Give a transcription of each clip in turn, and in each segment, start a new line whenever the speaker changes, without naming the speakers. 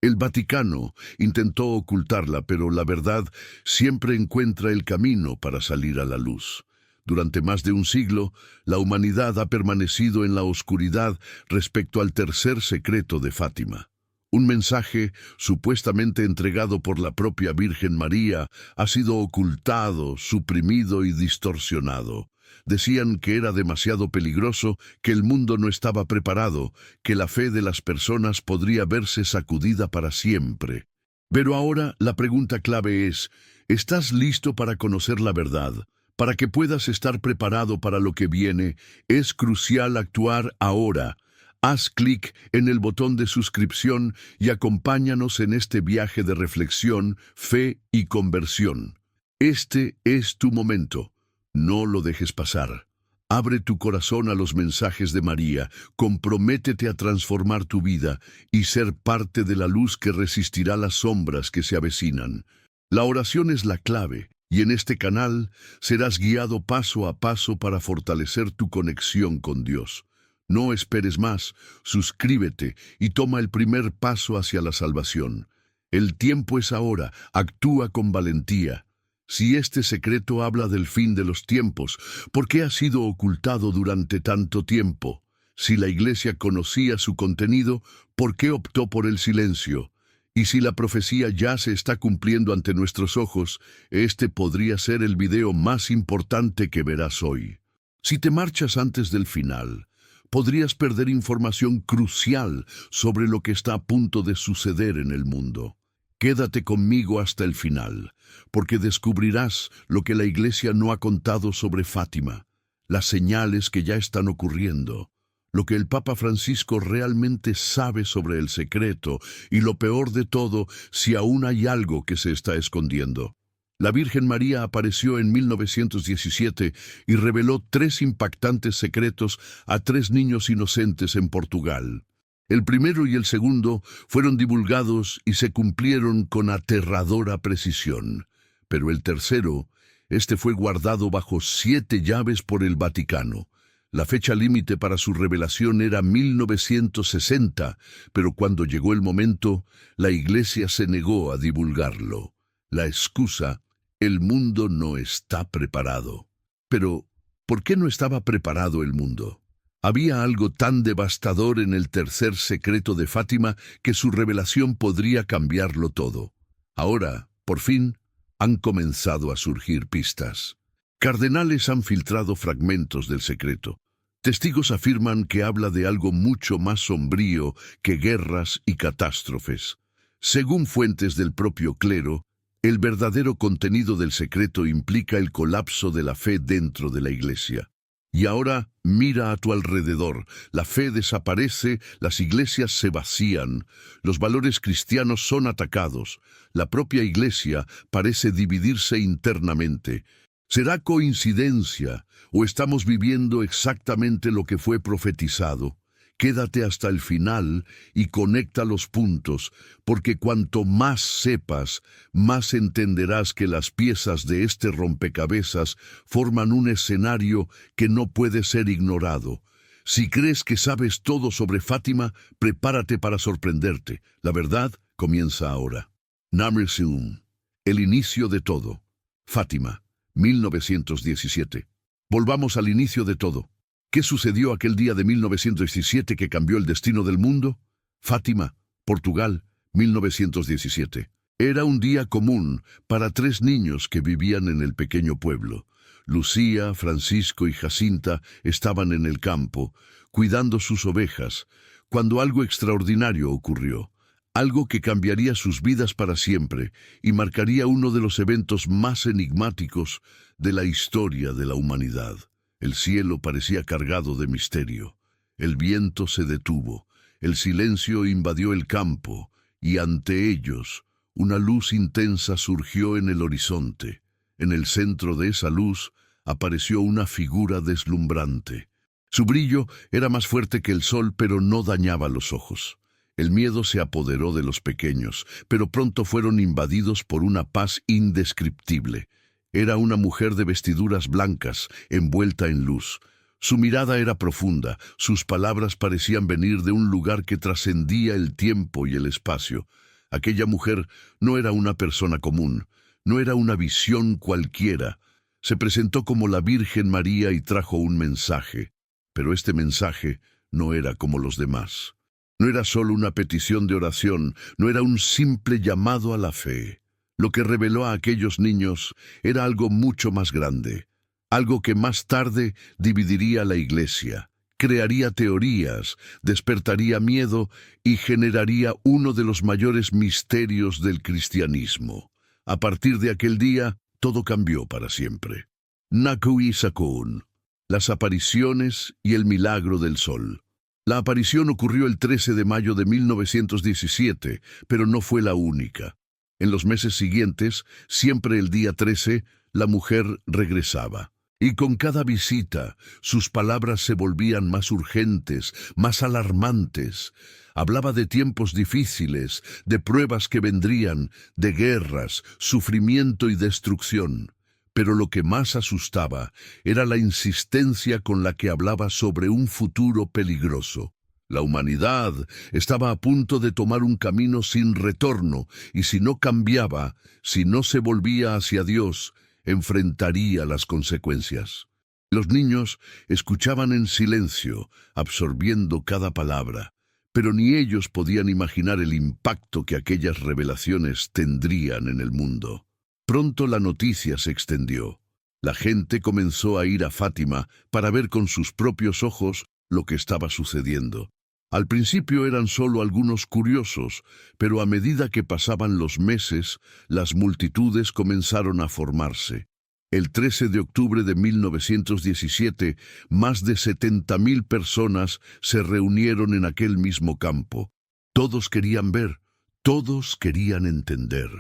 El Vaticano intentó ocultarla, pero la verdad siempre encuentra el camino para salir a la luz. Durante más de un siglo, la humanidad ha permanecido en la oscuridad respecto al tercer secreto de Fátima. Un mensaje supuestamente entregado por la propia Virgen María ha sido ocultado, suprimido y distorsionado. Decían que era demasiado peligroso, que el mundo no estaba preparado, que la fe de las personas podría verse sacudida para siempre. Pero ahora la pregunta clave es, ¿estás listo para conocer la verdad? Para que puedas estar preparado para lo que viene, es crucial actuar ahora. Haz clic en el botón de suscripción y acompáñanos en este viaje de reflexión, fe y conversión. Este es tu momento. No lo dejes pasar. Abre tu corazón a los mensajes de María, comprométete a transformar tu vida y ser parte de la luz que resistirá las sombras que se avecinan. La oración es la clave, y en este canal serás guiado paso a paso para fortalecer tu conexión con Dios. No esperes más, suscríbete y toma el primer paso hacia la salvación. El tiempo es ahora, actúa con valentía. Si este secreto habla del fin de los tiempos, ¿por qué ha sido ocultado durante tanto tiempo? Si la Iglesia conocía su contenido, ¿por qué optó por el silencio? Y si la profecía ya se está cumpliendo ante nuestros ojos, este podría ser el video más importante que verás hoy. Si te marchas antes del final, podrías perder información crucial sobre lo que está a punto de suceder en el mundo. Quédate conmigo hasta el final, porque descubrirás lo que la Iglesia no ha contado sobre Fátima, las señales que ya están ocurriendo, lo que el Papa Francisco realmente sabe sobre el secreto y lo peor de todo, si aún hay algo que se está escondiendo. La Virgen María apareció en 1917 y reveló 3 impactantes secretos a 3 niños inocentes en Portugal. El primero y el segundo fueron divulgados y se cumplieron con aterradora precisión. Pero el tercero, este fue guardado bajo 7 llaves por el Vaticano. La fecha límite para su revelación era 1960, pero cuando llegó el momento, la Iglesia se negó a divulgarlo. La excusa, el mundo no está preparado. Pero, ¿por qué no estaba preparado el mundo? Había algo tan devastador en el tercer secreto de Fátima que su revelación podría cambiarlo todo. Ahora, por fin, han comenzado a surgir pistas. Cardenales han filtrado fragmentos del secreto. Testigos afirman que habla de algo mucho más sombrío que guerras y catástrofes. Según fuentes del propio clero, el verdadero contenido del secreto implica el colapso de la fe dentro de la Iglesia. Y ahora mira a tu alrededor, la fe desaparece, las iglesias se vacían, los valores cristianos son atacados, la propia Iglesia parece dividirse internamente. ¿Será coincidencia o estamos viviendo exactamente lo que fue profetizado? Quédate hasta el final y conecta los puntos, porque cuanto más sepas, más entenderás que las piezas de este rompecabezas forman un escenario que no puede ser ignorado. Si crees que sabes todo sobre Fátima, prepárate para sorprenderte. La verdad comienza ahora. Namersium, el inicio de todo. Fátima, 1917. Volvamos al inicio de todo. ¿Qué sucedió aquel día de 1917 que cambió el destino del mundo? Fátima, Portugal, 1917. Era un día común para 3 niños que vivían en el pequeño pueblo. Lucía, Francisco y Jacinta estaban en el campo, cuidando sus ovejas, cuando algo extraordinario ocurrió. Algo que cambiaría sus vidas para siempre y marcaría uno de los eventos más enigmáticos de la historia de la humanidad. El cielo parecía cargado de misterio. El viento se detuvo, el silencio invadió el campo, y ante ellos, una luz intensa surgió en el horizonte. En el centro de esa luz apareció una figura deslumbrante. Su brillo era más fuerte que el sol, pero no dañaba los ojos. El miedo se apoderó de los pequeños, pero pronto fueron invadidos por una paz indescriptible. Era una mujer de vestiduras blancas, envuelta en luz. Su mirada era profunda, sus palabras parecían venir de un lugar que trascendía el tiempo y el espacio. Aquella mujer no era una persona común, no era una visión cualquiera. Se presentó como la Virgen María y trajo un mensaje, pero este mensaje no era como los demás. No era solo una petición de oración, no era un simple llamado a la fe. Lo que reveló a aquellos niños era algo mucho más grande, algo que más tarde dividiría la Iglesia, crearía teorías, despertaría miedo y generaría uno de los mayores misterios del cristianismo. A partir de aquel día, todo cambió para siempre. Nakui Sakun, las apariciones y el milagro del sol. La aparición ocurrió el 13 de mayo de 1917, pero no fue la única. En los meses siguientes, siempre el día 13, la mujer regresaba. Y con cada visita, sus palabras se volvían más urgentes, más alarmantes. Hablaba de tiempos difíciles, de pruebas que vendrían, de guerras, sufrimiento y destrucción. Pero lo que más asustaba era la insistencia con la que hablaba sobre un futuro peligroso. La humanidad estaba a punto de tomar un camino sin retorno, y si no cambiaba, si no se volvía hacia Dios, enfrentaría las consecuencias. Los niños escuchaban en silencio, absorbiendo cada palabra, pero ni ellos podían imaginar el impacto que aquellas revelaciones tendrían en el mundo. Pronto la noticia se extendió. La gente comenzó a ir a Fátima para ver con sus propios ojos lo que estaba sucediendo. Al principio eran solo algunos curiosos, pero a medida que pasaban los meses, las multitudes comenzaron a formarse. El 13 de octubre de 1917, más de 70,000 personas se reunieron en aquel mismo campo. Todos querían ver, todos querían entender.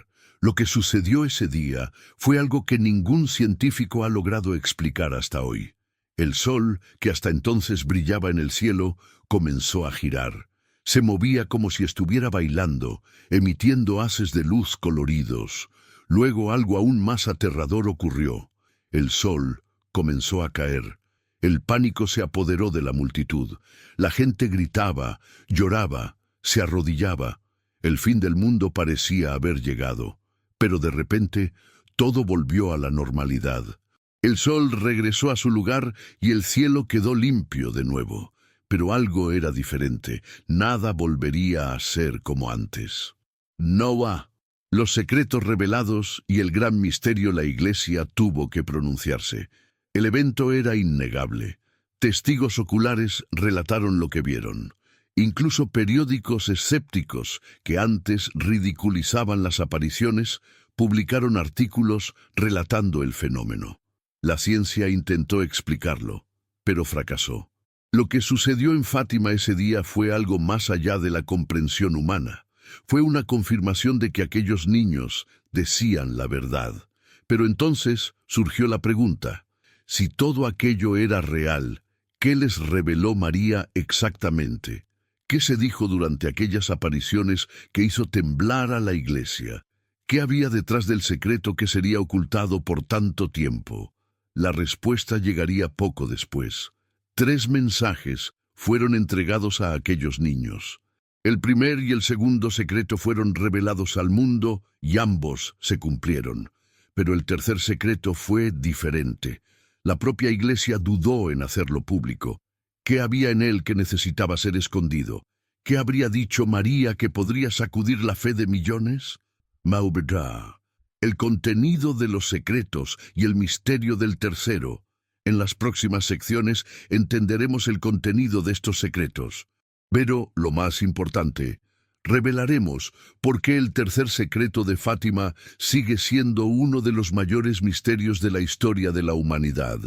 Lo que sucedió ese día fue algo que ningún científico ha logrado explicar hasta hoy. El sol, que hasta entonces brillaba en el cielo, comenzó a girar. Se movía como si estuviera bailando, emitiendo haces de luz coloridos. Luego algo aún más aterrador ocurrió. El sol comenzó a caer. El pánico se apoderó de la multitud. La gente gritaba, lloraba, se arrodillaba. El fin del mundo parecía haber llegado. Pero de repente, todo volvió a la normalidad. El sol regresó a su lugar y el cielo quedó limpio de nuevo. Pero algo era diferente. Nada volvería a ser como antes. Noah. Los secretos revelados y el gran misterio. La Iglesia tuvo que pronunciarse. El evento era innegable. Testigos oculares relataron lo que vieron. Incluso periódicos escépticos que antes ridiculizaban las apariciones publicaron artículos relatando el fenómeno. La ciencia intentó explicarlo, pero fracasó. Lo que sucedió en Fátima ese día fue algo más allá de la comprensión humana. Fue una confirmación de que aquellos niños decían la verdad. Pero entonces surgió la pregunta: si todo aquello era real, ¿qué les reveló María exactamente? ¿Qué se dijo durante aquellas apariciones que hizo temblar a la Iglesia? ¿Qué había detrás del secreto que sería ocultado por tanto tiempo? La respuesta llegaría poco después. 3 mensajes fueron entregados a aquellos niños. El primer y el segundo secreto fueron revelados al mundo y ambos se cumplieron. Pero el tercer secreto fue diferente. La propia Iglesia dudó en hacerlo público. ¿Qué había en él que necesitaba ser escondido? ¿Qué habría dicho María que podría sacudir la fe de millones? Maubeda. El contenido de los secretos y el misterio del tercero. En las próximas secciones entenderemos el contenido de estos secretos. Pero, lo más importante, revelaremos por qué el tercer secreto de Fátima sigue siendo uno de los mayores misterios de la historia de la humanidad.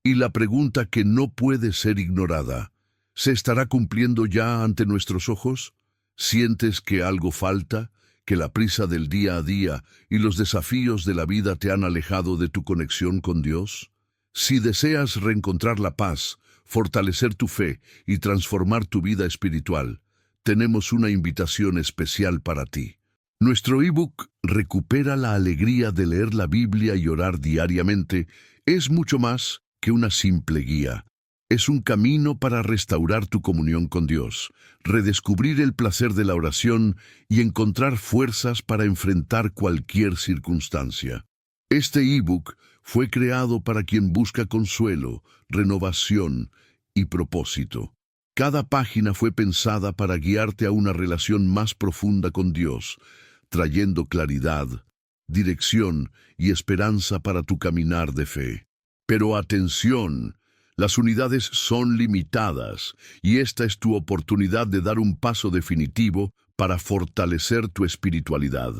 Y la pregunta que no puede ser ignorada: ¿se estará cumpliendo ya ante nuestros ojos? ¿Sientes que algo falta? ¿Que la prisa del día a día y los desafíos de la vida te han alejado de tu conexión con Dios? Si deseas reencontrar la paz, fortalecer tu fe y transformar tu vida espiritual, tenemos una invitación especial para ti. Nuestro ebook Recupera la alegría de leer la Biblia y orar diariamente es mucho más que una simple guía. Es un camino para restaurar tu comunión con Dios, redescubrir el placer de la oración y encontrar fuerzas para enfrentar cualquier circunstancia. Este ebook fue creado para quien busca consuelo, renovación y propósito. Cada página fue pensada para guiarte a una relación más profunda con Dios, trayendo claridad, dirección y esperanza para tu caminar de fe. Pero atención, las unidades son limitadas y esta es tu oportunidad de dar un paso definitivo para fortalecer tu espiritualidad.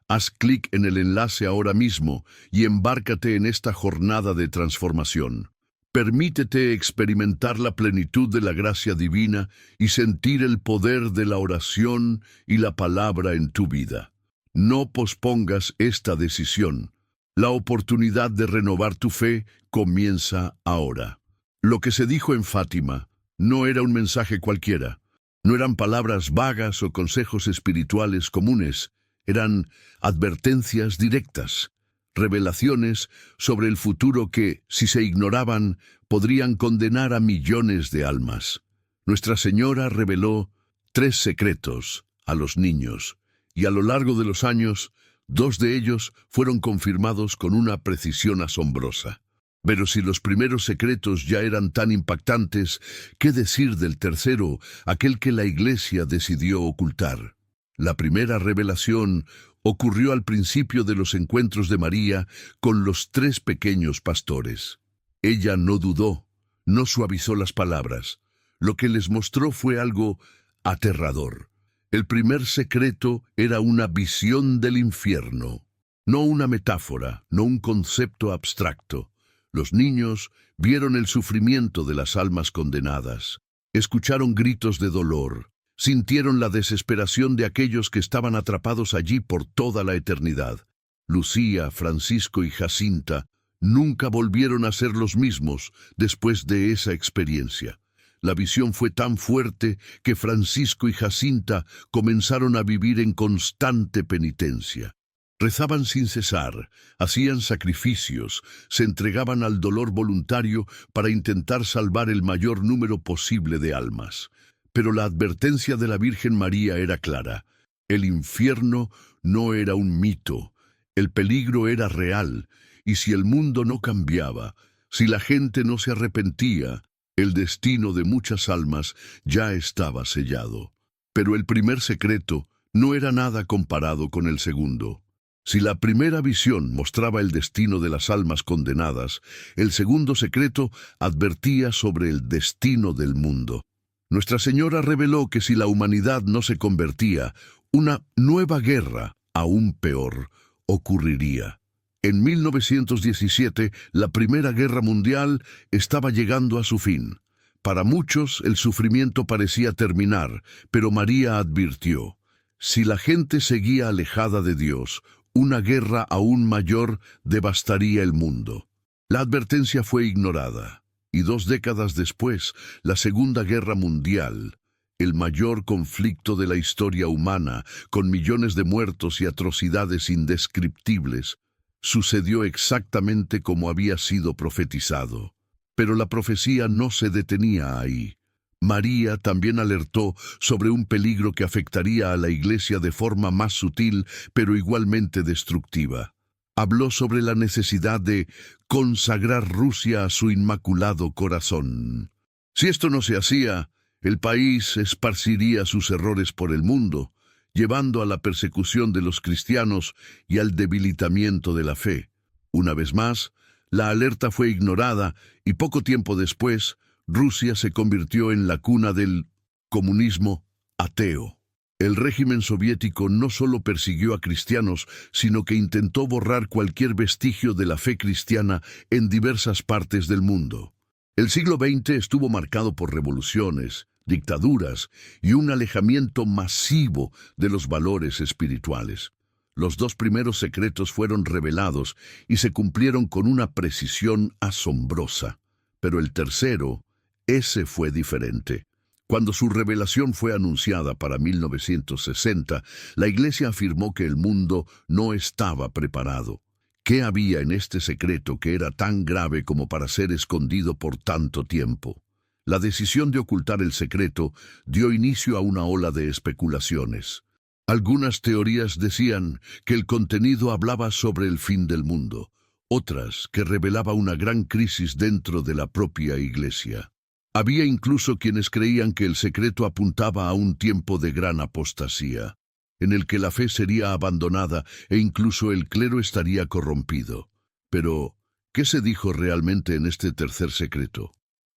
Haz clic en el enlace ahora mismo y embárcate en esta jornada de transformación. Permítete experimentar la plenitud de la gracia divina y sentir el poder de la oración y la palabra en tu vida. No pospongas esta decisión. La oportunidad de renovar tu fe comienza ahora. Lo que se dijo en Fátima no era un mensaje cualquiera. No eran palabras vagas o consejos espirituales comunes. Eran advertencias directas, revelaciones sobre el futuro que, si se ignoraban, podrían condenar a millones de almas. Nuestra Señora reveló 3 secretos a los niños, y a lo largo de los años, 2 de ellos fueron confirmados con una precisión asombrosa. Pero si los primeros secretos ya eran tan impactantes, ¿qué decir del tercero, aquel que la Iglesia decidió ocultar? La primera revelación ocurrió al principio de los encuentros de María con los 3 pequeños pastores. Ella no dudó, no suavizó las palabras. Lo que les mostró fue algo aterrador. El primer secreto era una visión del infierno, no una metáfora, no un concepto abstracto. Los niños vieron el sufrimiento de las almas condenadas, escucharon gritos de dolor, sintieron la desesperación de aquellos que estaban atrapados allí por toda la eternidad. Lucía, Francisco y Jacinta nunca volvieron a ser los mismos después de esa experiencia. La visión fue tan fuerte que Francisco y Jacinta comenzaron a vivir en constante penitencia. Rezaban sin cesar, hacían sacrificios, se entregaban al dolor voluntario para intentar salvar el mayor número posible de almas. Pero la advertencia de la Virgen María era clara. El infierno no era un mito, el peligro era real, y si el mundo no cambiaba, si la gente no se arrepentía, el destino de muchas almas ya estaba sellado. Pero el primer secreto no era nada comparado con el segundo. Si la primera visión mostraba el destino de las almas condenadas, el segundo secreto advertía sobre el destino del mundo. Nuestra Señora reveló que si la humanidad no se convertía, una nueva guerra, aún peor, ocurriría. En 1917, la Primera Guerra Mundial estaba llegando a su fin. Para muchos, el sufrimiento parecía terminar, pero María advirtió: si la gente seguía alejada de Dios, una guerra aún mayor devastaría el mundo. La advertencia fue ignorada, y 2 décadas después, la Segunda Guerra Mundial, el mayor conflicto de la historia humana, con millones de muertos y atrocidades indescriptibles, sucedió exactamente como había sido profetizado. Pero la profecía no se detenía ahí. María también alertó sobre un peligro que afectaría a la Iglesia de forma más sutil, pero igualmente destructiva. Habló sobre la necesidad de consagrar Rusia a su inmaculado corazón. Si esto no se hacía, el país esparciría sus errores por el mundo, llevando a la persecución de los cristianos y al debilitamiento de la fe. Una vez más, la alerta fue ignorada y poco tiempo después, Rusia se convirtió en la cuna del comunismo ateo. El régimen soviético no solo persiguió a cristianos, sino que intentó borrar cualquier vestigio de la fe cristiana en diversas partes del mundo. El siglo XX estuvo marcado por revoluciones, dictaduras y un alejamiento masivo de los valores espirituales. Los 2 primeros secretos fueron revelados y se cumplieron con una precisión asombrosa. Pero el tercero, ese fue diferente. Cuando su revelación fue anunciada para 1960, la Iglesia afirmó que el mundo no estaba preparado. ¿Qué había en este secreto que era tan grave como para ser escondido por tanto tiempo? La decisión de ocultar el secreto dio inicio a una ola de especulaciones. Algunas teorías decían que el contenido hablaba sobre el fin del mundo, otras que revelaba una gran crisis dentro de la propia Iglesia. Había incluso quienes creían que el secreto apuntaba a un tiempo de gran apostasía, en el que la fe sería abandonada e incluso el clero estaría corrompido. Pero, ¿qué se dijo realmente en este tercer secreto?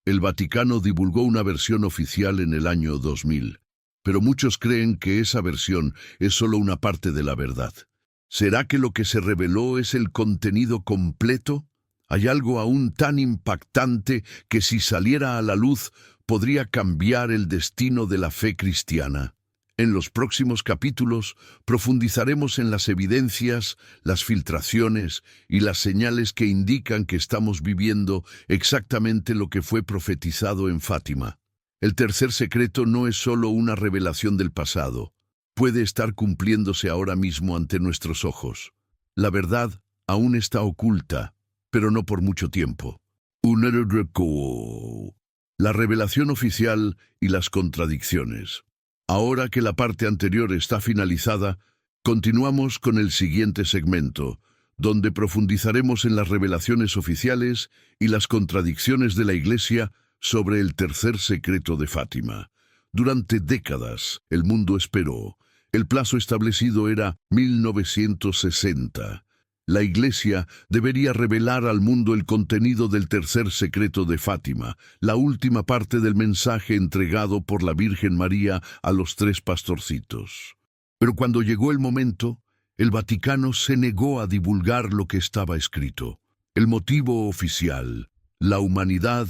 El Vaticano divulgó una versión oficial en el año 2000, pero muchos creen que esa versión es solo una parte de la verdad. ¿Será que lo que se reveló es el contenido completo? Hay algo aún tan impactante que si saliera a la luz podría cambiar el destino de la fe cristiana. En los próximos capítulos profundizaremos en las evidencias, las filtraciones y las señales que indican que estamos viviendo exactamente lo que fue profetizado en Fátima. El tercer secreto no es solo una revelación del pasado, puede estar cumpliéndose ahora mismo ante nuestros ojos. La verdad aún está oculta, pero no por mucho tiempo. La revelación oficial y las contradicciones. Ahora que la parte anterior está finalizada, continuamos con el siguiente segmento, donde profundizaremos en las revelaciones oficiales y las contradicciones de la Iglesia sobre el tercer secreto de Fátima. Durante décadas, el mundo esperó. El plazo establecido era 1960. La Iglesia debería revelar al mundo el contenido del tercer secreto de Fátima, la última parte del mensaje entregado por la Virgen María a los 3 pastorcitos. Pero cuando llegó el momento, el Vaticano se negó a divulgar lo que estaba escrito. El motivo oficial: la humanidad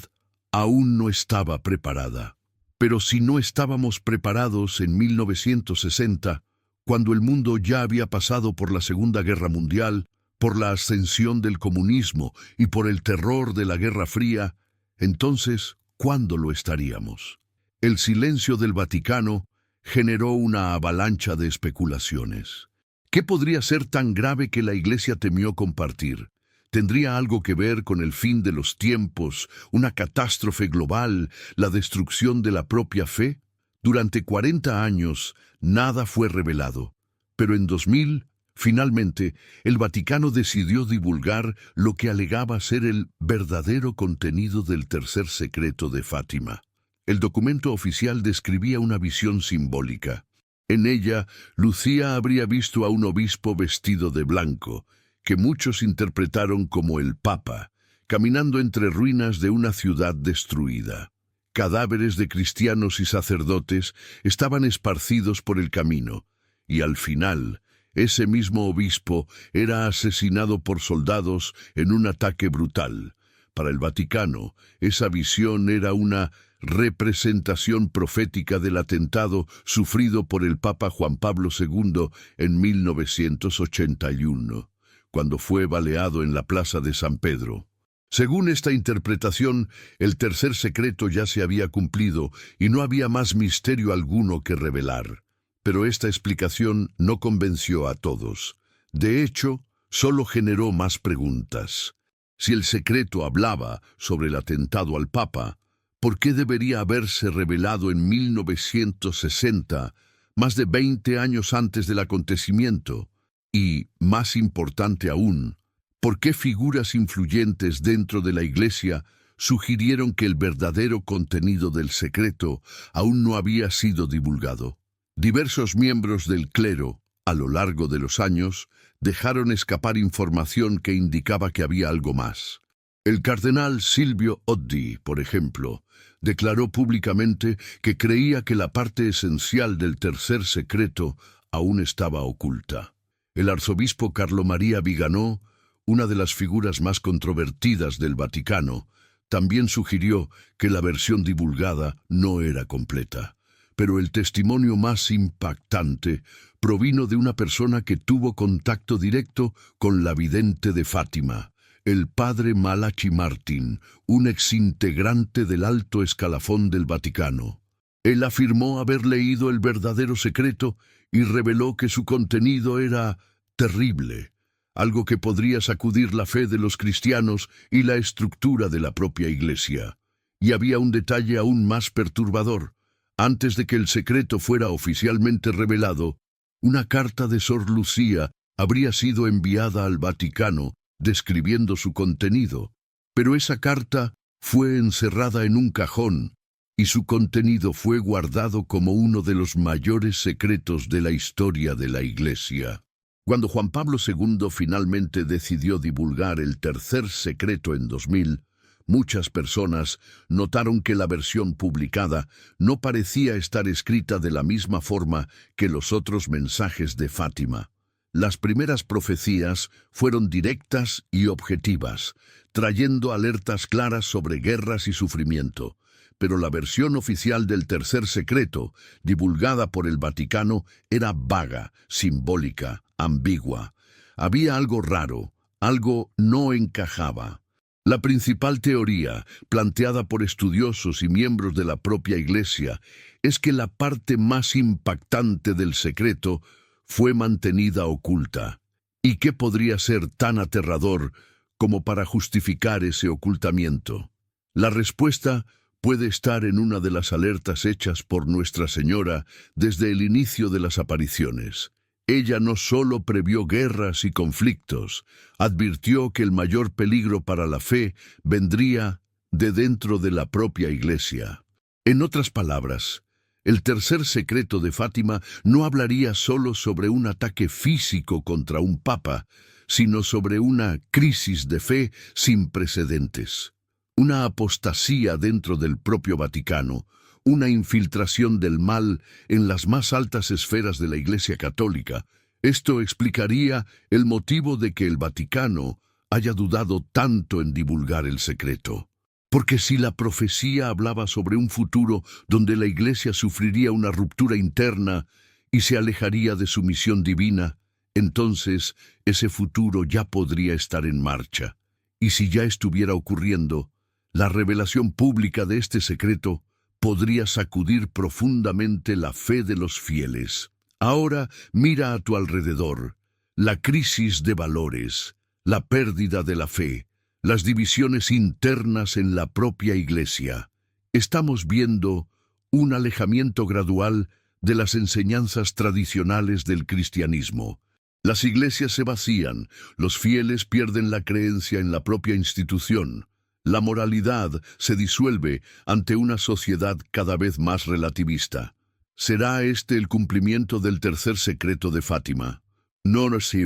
aún no estaba preparada. Pero si no estábamos preparados en 1960, cuando el mundo ya había pasado por la Segunda Guerra Mundial, por la ascensión del comunismo y por el terror de la Guerra Fría, entonces, ¿cuándo lo estaríamos? El silencio del Vaticano generó una avalancha de especulaciones. ¿Qué podría ser tan grave que la Iglesia temió compartir? ¿Tendría algo que ver con el fin de los tiempos, una catástrofe global, la destrucción de la propia fe? Durante 40 años, nada fue revelado, pero en 2000, finalmente, el Vaticano decidió divulgar lo que alegaba ser el verdadero contenido del tercer secreto de Fátima. El documento oficial describía una visión simbólica. En ella, Lucía habría visto a un obispo vestido de blanco, que muchos interpretaron como el Papa, caminando entre ruinas de una ciudad destruida. Cadáveres de cristianos y sacerdotes estaban esparcidos por el camino, y al final, ese mismo obispo era asesinado por soldados en un ataque brutal. Para el Vaticano, esa visión era una representación profética del atentado sufrido por el Papa Juan Pablo II en 1981, cuando fue baleado en la Plaza de San Pedro. Según esta interpretación, el tercer secreto ya se había cumplido y no había más misterio alguno que revelar. Pero esta explicación no convenció a todos. De hecho, solo generó más preguntas. Si el secreto hablaba sobre el atentado al Papa, ¿por qué debería haberse revelado en 1960, más de 20 años antes del acontecimiento? Y, más importante aún, ¿por qué figuras influyentes dentro de la Iglesia sugirieron que el verdadero contenido del secreto aún no había sido divulgado? Diversos miembros del clero, a lo largo de los años, dejaron escapar información que indicaba que había algo más. El cardenal Silvio Oddi, por ejemplo, declaró públicamente que creía que la parte esencial del tercer secreto aún estaba oculta. El arzobispo Carlo María Viganò, una de las figuras más controvertidas del Vaticano, también sugirió que la versión divulgada no era completa. Pero el testimonio más impactante provino de una persona que tuvo contacto directo con la vidente de Fátima, el padre Malachi Martin, un exintegrante del alto escalafón del Vaticano. Él afirmó haber leído el verdadero secreto y reveló que su contenido era terrible, algo que podría sacudir la fe de los cristianos y la estructura de la propia Iglesia. Y había un detalle aún más perturbador. Antes de que el secreto fuera oficialmente revelado, una carta de Sor Lucía habría sido enviada al Vaticano describiendo su contenido. Pero esa carta fue encerrada en un cajón y su contenido fue guardado como uno de los mayores secretos de la historia de la Iglesia. Cuando Juan Pablo II finalmente decidió divulgar el tercer secreto en 2000, muchas personas notaron que la versión publicada no parecía estar escrita de la misma forma que los otros mensajes de Fátima. Las primeras profecías fueron directas y objetivas, trayendo alertas claras sobre guerras y sufrimiento. Pero la versión oficial del tercer secreto, divulgada por el Vaticano, era vaga, simbólica, ambigua. Había algo raro, algo no encajaba. La principal teoría, planteada por estudiosos y miembros de la propia Iglesia, es que la parte más impactante del secreto fue mantenida oculta. ¿Y qué podría ser tan aterrador como para justificar ese ocultamiento? La respuesta puede estar en una de las alertas hechas por Nuestra Señora desde el inicio de las apariciones. Ella no solo previó guerras y conflictos, advirtió que el mayor peligro para la fe vendría de dentro de la propia Iglesia. En otras palabras, el tercer secreto de Fátima no hablaría solo sobre un ataque físico contra un papa, sino sobre una crisis de fe sin precedentes. Una apostasía dentro del propio Vaticano, una infiltración del mal en las más altas esferas de la Iglesia Católica. Esto explicaría el motivo de que el Vaticano haya dudado tanto en divulgar el secreto. Porque si la profecía hablaba sobre un futuro donde la Iglesia sufriría una ruptura interna y se alejaría de su misión divina, entonces ese futuro ya podría estar en marcha. Y si ya estuviera ocurriendo, la revelación pública de este secreto podría sacudir profundamente la fe de los fieles. Ahora mira a tu alrededor, la crisis de valores, la pérdida de la fe, las divisiones internas en la propia Iglesia. Estamos viendo un alejamiento gradual de las enseñanzas tradicionales del cristianismo. Las iglesias se vacían, los fieles pierden la creencia en la propia institución. La moralidad se disuelve ante una sociedad cada vez más relativista. ¿Será este el cumplimiento del tercer secreto de Fátima? No lo sé.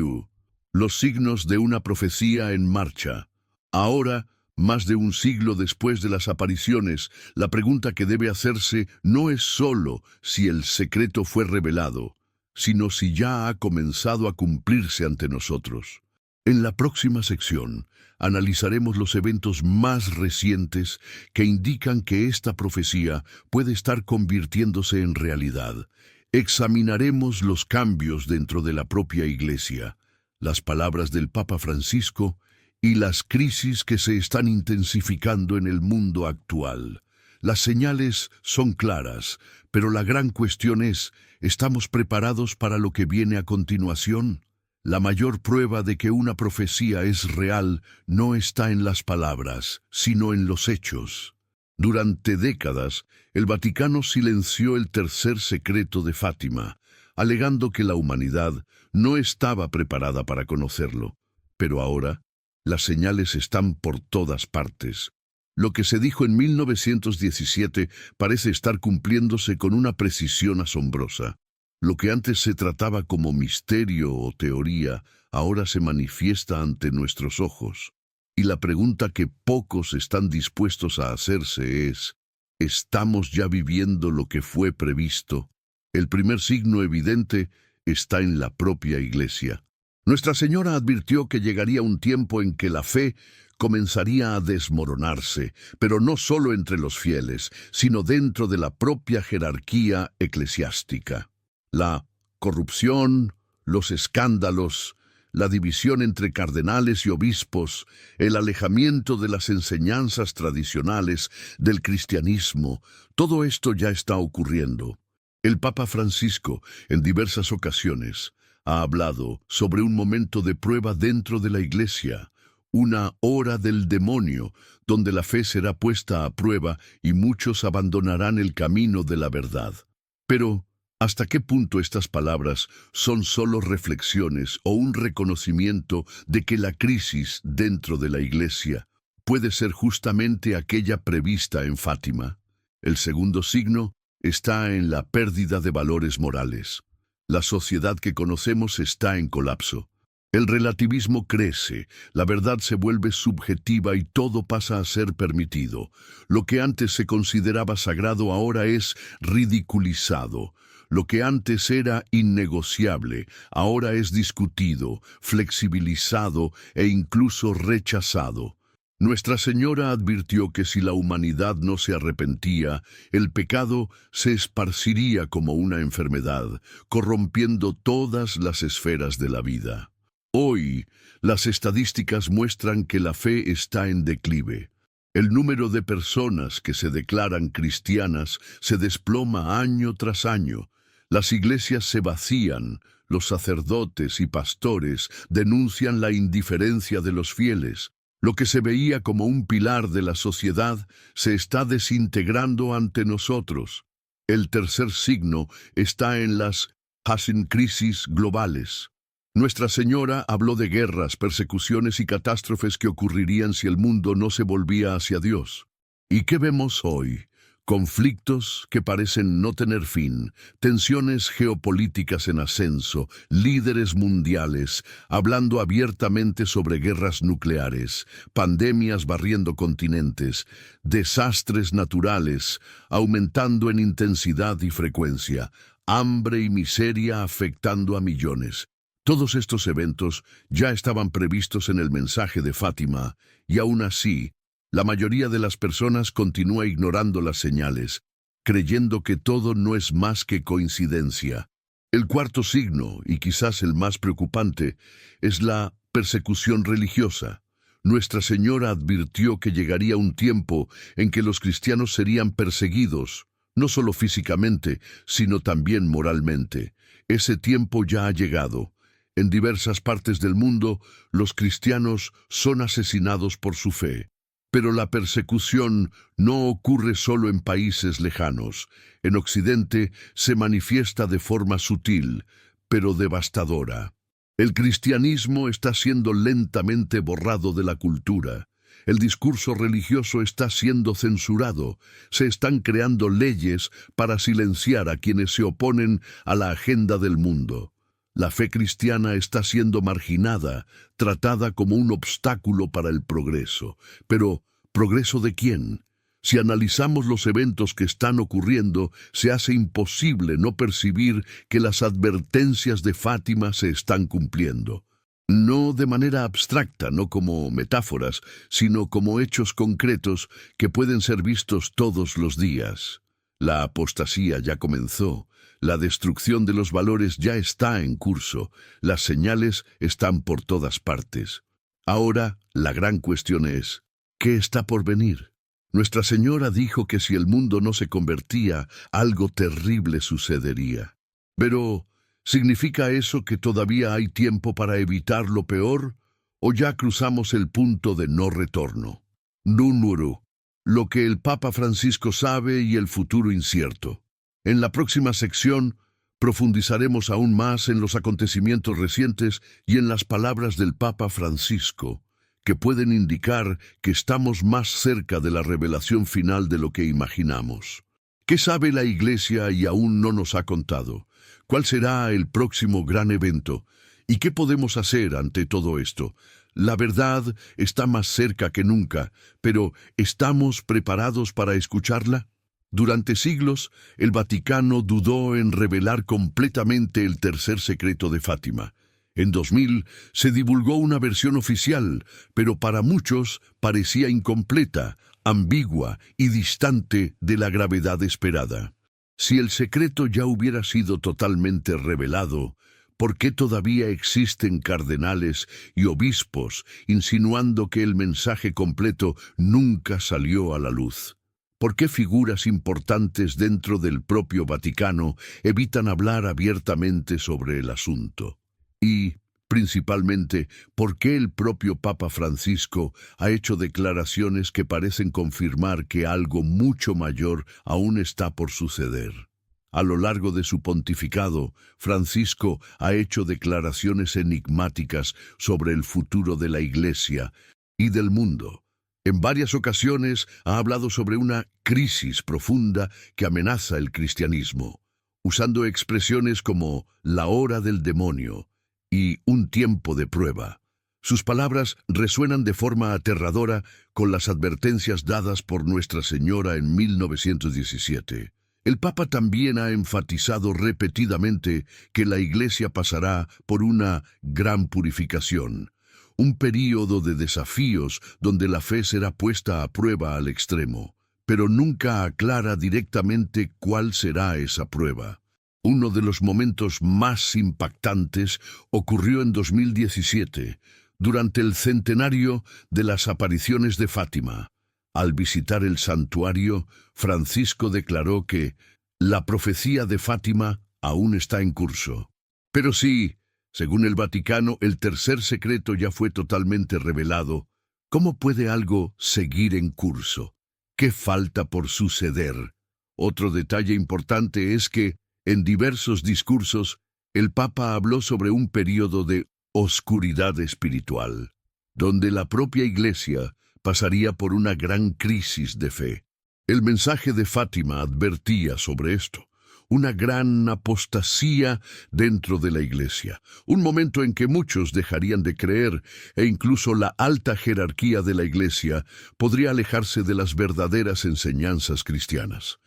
Los signos de una profecía en marcha. Ahora, más de un siglo después de las apariciones, la pregunta que debe hacerse no es solo si el secreto fue revelado, sino si ya ha comenzado a cumplirse ante nosotros. En la próxima sección, analizaremos los eventos más recientes que indican que esta profecía puede estar convirtiéndose en realidad. Examinaremos los cambios dentro de la propia Iglesia, las palabras del Papa Francisco y las crisis que se están intensificando en el mundo actual. Las señales son claras, pero la gran cuestión es, ¿estamos preparados para lo que viene a continuación? La mayor prueba de que una profecía es real no está en las palabras, sino en los hechos. Durante décadas, el Vaticano silenció el tercer secreto de Fátima, alegando que la humanidad no estaba preparada para conocerlo. Pero ahora, las señales están por todas partes. Lo que se dijo en 1917 parece estar cumpliéndose con una precisión asombrosa. Lo que antes se trataba como misterio o teoría, ahora se manifiesta ante nuestros ojos. Y la pregunta que pocos están dispuestos a hacerse es, ¿estamos ya viviendo lo que fue previsto? El primer signo evidente está en la propia Iglesia. Nuestra Señora advirtió que llegaría un tiempo en que la fe comenzaría a desmoronarse, pero no solo entre los fieles, sino dentro de la propia jerarquía eclesiástica. La corrupción, los escándalos, la división entre cardenales y obispos, el alejamiento de las enseñanzas tradicionales del cristianismo, todo esto ya está ocurriendo. El Papa Francisco, en diversas ocasiones, ha hablado sobre un momento de prueba dentro de la Iglesia, una hora del demonio, donde la fe será puesta a prueba y muchos abandonarán el camino de la verdad. Pero, ¿hasta qué punto estas palabras son solo reflexiones o un reconocimiento de que la crisis dentro de la Iglesia puede ser justamente aquella prevista en Fátima? El segundo signo está en la pérdida de valores morales. La sociedad que conocemos está en colapso. El relativismo crece, la verdad se vuelve subjetiva y todo pasa a ser permitido. Lo que antes se consideraba sagrado ahora es ridiculizado. Lo que antes era innegociable ahora es discutido, flexibilizado e incluso rechazado. Nuestra Señora advirtió que si la humanidad no se arrepentía, el pecado se esparciría como una enfermedad, corrompiendo todas las esferas de la vida. Hoy, las estadísticas muestran que la fe está en declive. El número de personas que se declaran cristianas se desploma año tras año. Las iglesias se vacían, los sacerdotes y pastores denuncian la indiferencia de los fieles. Lo que se veía como un pilar de la sociedad se está desintegrando ante nosotros. El tercer signo está en las crisis globales. Nuestra Señora habló de guerras, persecuciones y catástrofes que ocurrirían si el mundo no se volvía hacia Dios. ¿Y qué vemos hoy? Conflictos que parecen no tener fin, tensiones geopolíticas en ascenso, líderes mundiales hablando abiertamente sobre guerras nucleares, pandemias barriendo continentes, desastres naturales aumentando en intensidad y frecuencia, hambre y miseria afectando a millones. Todos estos eventos ya estaban previstos en el mensaje de Fátima, y aún así, la mayoría de las personas continúa ignorando las señales, creyendo que todo no es más que coincidencia. El cuarto signo, y quizás el más preocupante, es la persecución religiosa. Nuestra Señora advirtió que llegaría un tiempo en que los cristianos serían perseguidos, no solo físicamente, sino también moralmente. Ese tiempo ya ha llegado. En diversas partes del mundo, los cristianos son asesinados por su fe. Pero la persecución no ocurre solo en países lejanos. En Occidente se manifiesta de forma sutil, pero devastadora. El cristianismo está siendo lentamente borrado de la cultura. El discurso religioso está siendo censurado. Se están creando leyes para silenciar a quienes se oponen a la agenda del mundo. La fe cristiana está siendo marginada, tratada como un obstáculo para el progreso. Pero, ¿progreso de quién? Si analizamos los eventos que están ocurriendo, se hace imposible no percibir que las advertencias de Fátima se están cumpliendo. No de manera abstracta, no como metáforas, sino como hechos concretos que pueden ser vistos todos los días. La apostasía ya comenzó. La destrucción de los valores ya está en curso, las señales están por todas partes. Ahora, la gran cuestión es, ¿qué está por venir? Nuestra Señora dijo que si el mundo no se convertía, algo terrible sucedería. Pero, ¿significa eso que todavía hay tiempo para evitar lo peor? ¿O ya cruzamos el punto de no retorno? Número, lo que el Papa Francisco sabe y el futuro incierto. En la próxima sección profundizaremos aún más en los acontecimientos recientes y en las palabras del Papa Francisco, que pueden indicar que estamos más cerca de la revelación final de lo que imaginamos. ¿Qué sabe la Iglesia y aún no nos ha contado? ¿Cuál será el próximo gran evento? ¿Y qué podemos hacer ante todo esto? La verdad está más cerca que nunca, pero ¿estamos preparados para escucharla? Durante siglos, el Vaticano dudó en revelar completamente el tercer secreto de Fátima. En 2000 se divulgó una versión oficial, pero para muchos parecía incompleta, ambigua y distante de la gravedad esperada. Si el secreto ya hubiera sido totalmente revelado, ¿por qué todavía existen cardenales y obispos insinuando que el mensaje completo nunca salió a la luz? ¿Por qué figuras importantes dentro del propio Vaticano evitan hablar abiertamente sobre el asunto? Y, principalmente por qué el propio Papa Francisco ha hecho declaraciones que parecen confirmar que algo mucho mayor aún está por suceder. A lo largo de su pontificado, Francisco ha hecho declaraciones enigmáticas sobre el futuro de la Iglesia y del mundo. En varias ocasiones ha hablado sobre una crisis profunda que amenaza el cristianismo, usando expresiones como la hora del demonio y un tiempo de prueba. Sus palabras resuenan de forma aterradora con las advertencias dadas por Nuestra Señora en 1917. El Papa también ha enfatizado repetidamente que la Iglesia pasará por una gran purificación, un período de desafíos donde la fe será puesta a prueba al extremo, pero nunca aclara directamente cuál será esa prueba. Uno de los momentos más impactantes ocurrió en 2017, durante el centenario de las apariciones de Fátima. Al visitar el santuario, Francisco declaró que la profecía de Fátima aún está en curso. Pero sí, según el Vaticano, el tercer secreto ya fue totalmente revelado. ¿Cómo puede algo seguir en curso? ¿Qué falta por suceder? Otro detalle importante es que, en diversos discursos, el Papa habló sobre un período de oscuridad espiritual, donde la propia Iglesia pasaría por una gran crisis de fe. El mensaje de Fátima advertía sobre esto, una gran apostasía dentro de la Iglesia, un momento en que muchos dejarían de creer e incluso la alta jerarquía de la Iglesia podría alejarse de las verdaderas enseñanzas cristianas.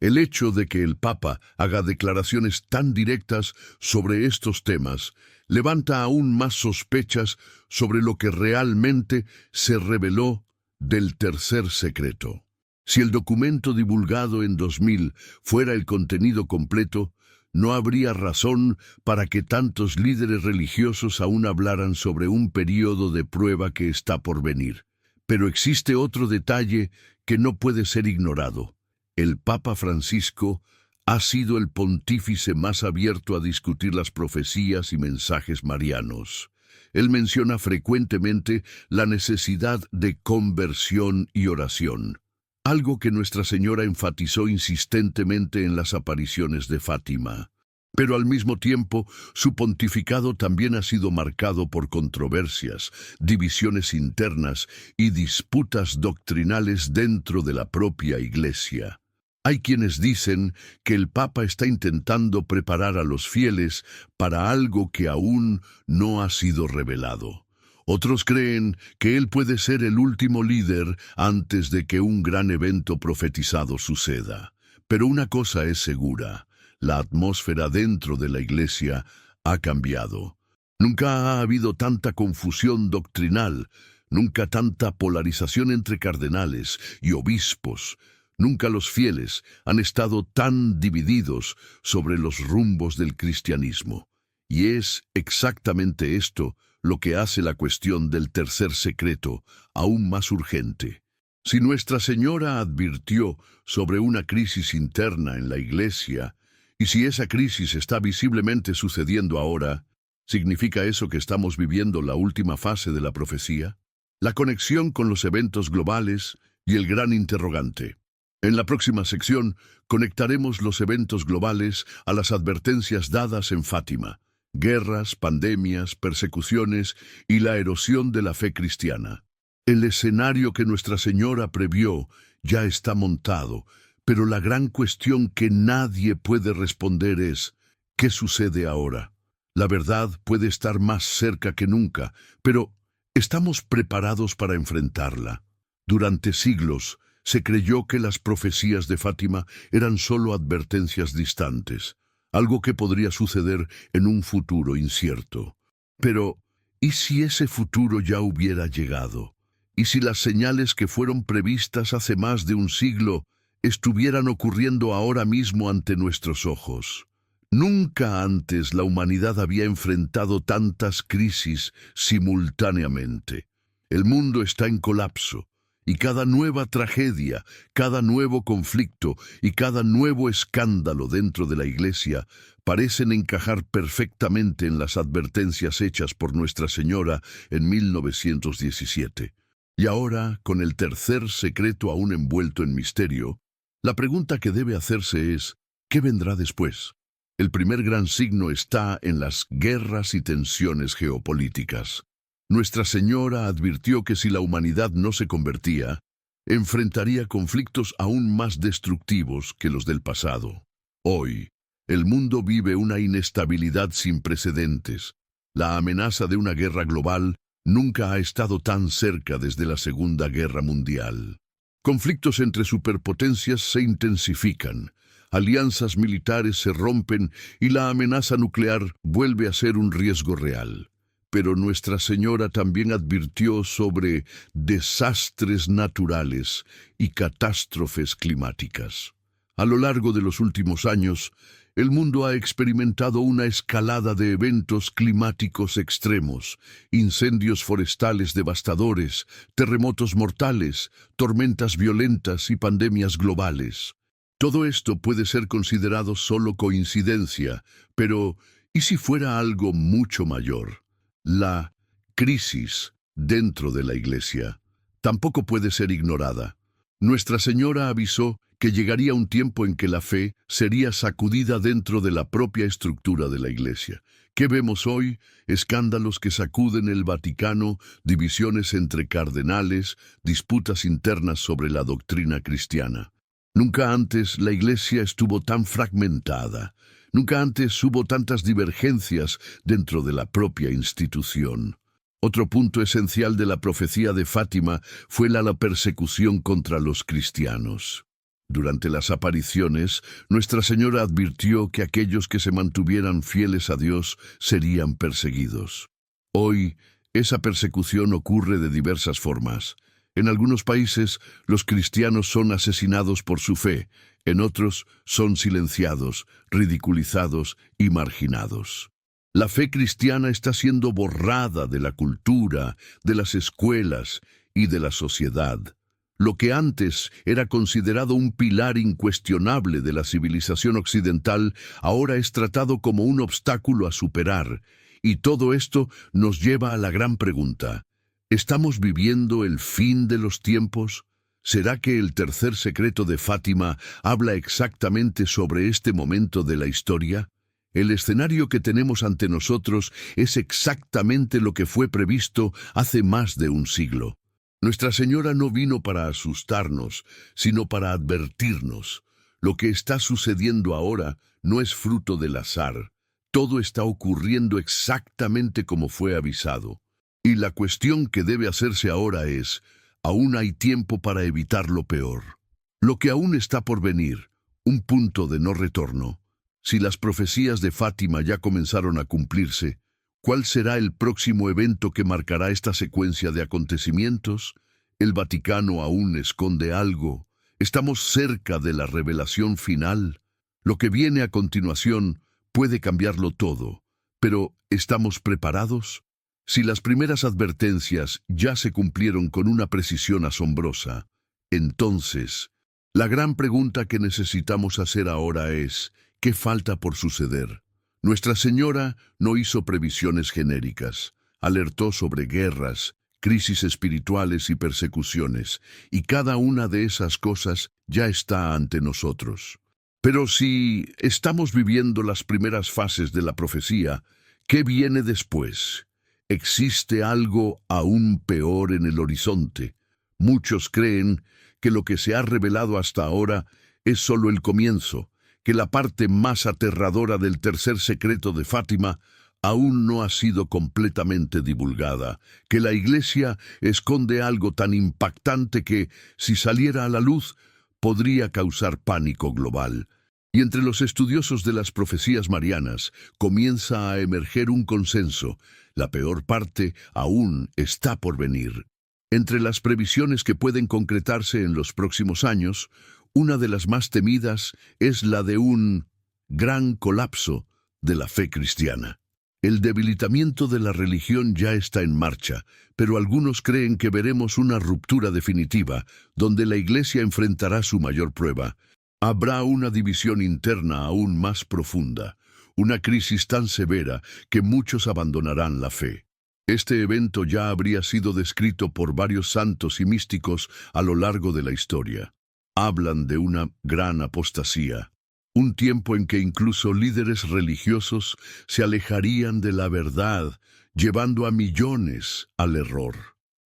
El hecho de que el Papa haga declaraciones tan directas sobre estos temas levanta aún más sospechas sobre lo que realmente se reveló del tercer secreto. Si el documento divulgado en 2000 fuera el contenido completo, no habría razón para que tantos líderes religiosos aún hablaran sobre un período de prueba que está por venir. Pero existe otro detalle que no puede ser ignorado. El Papa Francisco ha sido el pontífice más abierto a discutir las profecías y mensajes marianos. Él menciona frecuentemente la necesidad de conversión y oración, algo que Nuestra Señora enfatizó insistentemente en las apariciones de Fátima. Pero al mismo tiempo, su pontificado también ha sido marcado por controversias, divisiones internas y disputas doctrinales dentro de la propia Iglesia. Hay quienes dicen que el Papa está intentando preparar a los fieles para algo que aún no ha sido revelado. Otros creen que él puede ser el último líder antes de que un gran evento profetizado suceda. Pero una cosa es segura: la atmósfera dentro de la Iglesia ha cambiado. Nunca ha habido tanta confusión doctrinal, nunca tanta polarización entre cardenales y obispos. Nunca los fieles han estado tan divididos sobre los rumbos del cristianismo. Y es exactamente esto lo que hace la cuestión del tercer secreto aún más urgente. Si Nuestra Señora advirtió sobre una crisis interna en la Iglesia, y si esa crisis está visiblemente sucediendo ahora, ¿significa eso que estamos viviendo la última fase de la profecía? La conexión con los eventos globales y el gran interrogante. En la próxima sección conectaremos los eventos globales a las advertencias dadas en Fátima: guerras, pandemias, persecuciones y la erosión de la fe cristiana. El escenario que Nuestra Señora previó ya está montado, pero la gran cuestión que nadie puede responder es: ¿qué sucede ahora? La verdad puede estar más cerca que nunca, pero ¿estamos preparados para enfrentarla? Durante siglos se creyó que las profecías de Fátima eran solo advertencias distantes, algo que podría suceder en un futuro incierto. Pero, ¿y si ese futuro ya hubiera llegado? ¿Y si las señales que fueron previstas hace más de un siglo estuvieran ocurriendo ahora mismo ante nuestros ojos? Nunca antes la humanidad había enfrentado tantas crisis simultáneamente. El mundo está en colapso, y cada nueva tragedia, cada nuevo conflicto y cada nuevo escándalo dentro de la Iglesia parecen encajar perfectamente en las advertencias hechas por Nuestra Señora en 1917. Y ahora, con el tercer secreto aún envuelto en misterio, la pregunta que debe hacerse es, ¿qué vendrá después? El primer gran signo está en las guerras y tensiones geopolíticas. Nuestra Señora advirtió que si la humanidad no se convertía, enfrentaría conflictos aún más destructivos que los del pasado. Hoy, el mundo vive una inestabilidad sin precedentes. La amenaza de una guerra global nunca ha estado tan cerca desde la Segunda Guerra Mundial. Conflictos entre superpotencias se intensifican, alianzas militares se rompen y la amenaza nuclear vuelve a ser un riesgo real. Pero Nuestra Señora también advirtió sobre desastres naturales y catástrofes climáticas. A lo largo de los últimos años, el mundo ha experimentado una escalada de eventos climáticos extremos, incendios forestales devastadores, terremotos mortales, tormentas violentas y pandemias globales. Todo esto puede ser considerado solo coincidencia, pero ¿y si fuera algo mucho mayor? La crisis dentro de la Iglesia tampoco puede ser ignorada. Nuestra Señora avisó que llegaría un tiempo en que la fe sería sacudida dentro de la propia estructura de la Iglesia. ¿Qué vemos hoy? Escándalos que sacuden el Vaticano, divisiones entre cardenales, disputas internas sobre la doctrina cristiana. Nunca antes la Iglesia estuvo tan fragmentada. Nunca antes hubo tantas divergencias dentro de la propia institución. Otro punto esencial de la profecía de Fátima fue la persecución contra los cristianos. Durante las apariciones, Nuestra Señora advirtió que aquellos que se mantuvieran fieles a Dios serían perseguidos. Hoy, esa persecución ocurre de diversas formas. En algunos países, los cristianos son asesinados por su fe. En otros, son silenciados, ridiculizados y marginados. La fe cristiana está siendo borrada de la cultura, de las escuelas y de la sociedad. Lo que antes era considerado un pilar incuestionable de la civilización occidental, ahora es tratado como un obstáculo a superar. Y todo esto nos lleva a la gran pregunta: ¿estamos viviendo el fin de los tiempos? ¿Será que el tercer secreto de Fátima habla exactamente sobre este momento de la historia? El escenario que tenemos ante nosotros es exactamente lo que fue previsto hace más de un siglo. Nuestra Señora no vino para asustarnos, sino para advertirnos. Lo que está sucediendo ahora no es fruto del azar. Todo está ocurriendo exactamente como fue avisado. Y la cuestión que debe hacerse ahora es: aún hay tiempo para evitar lo peor. Lo que aún está por venir, un punto de no retorno. Si las profecías de Fátima ya comenzaron a cumplirse, ¿cuál será el próximo evento que marcará esta secuencia de acontecimientos? ¿El Vaticano aún esconde algo? ¿Estamos cerca de la revelación final? Lo que viene a continuación puede cambiarlo todo, pero ¿estamos preparados? Si las primeras advertencias ya se cumplieron con una precisión asombrosa, entonces, la gran pregunta que necesitamos hacer ahora es: ¿qué falta por suceder? Nuestra Señora no hizo previsiones genéricas, alertó sobre guerras, crisis espirituales y persecuciones, y cada una de esas cosas ya está ante nosotros. Pero si estamos viviendo las primeras fases de la profecía, ¿qué viene después? Existe algo aún peor en el horizonte. Muchos creen que lo que se ha revelado hasta ahora es solo el comienzo, que la parte más aterradora del tercer secreto de Fátima aún no ha sido completamente divulgada, que la Iglesia esconde algo tan impactante que, si saliera a la luz, podría causar pánico global. Y entre los estudiosos de las profecías marianas comienza a emerger un consenso: la peor parte aún está por venir. Entre las previsiones que pueden concretarse en los próximos años, una de las más temidas es la de un gran colapso de la fe cristiana. El debilitamiento de la religión ya está en marcha, pero algunos creen que veremos una ruptura definitiva, donde la Iglesia enfrentará su mayor prueba. Habrá una división interna aún más profunda, una crisis tan severa que muchos abandonarán la fe. Este evento ya habría sido descrito por varios santos y místicos a lo largo de la historia. Hablan de una gran apostasía, un tiempo en que incluso líderes religiosos se alejarían de la verdad, llevando a millones al error.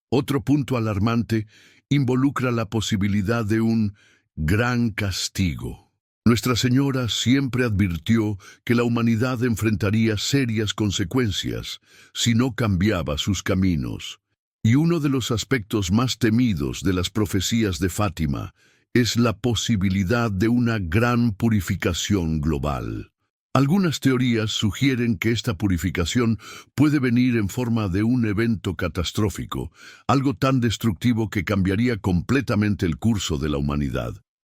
Otro punto alarmante involucra la posibilidad de un gran castigo. Nuestra Señora siempre advirtió que la humanidad enfrentaría serias consecuencias si no cambiaba sus caminos. Y uno de los aspectos más temidos de las profecías de Fátima es la posibilidad de una gran purificación global. Algunas teorías sugieren que esta purificación puede venir en forma de un evento catastrófico, algo tan destructivo que cambiaría completamente el curso de la humanidad.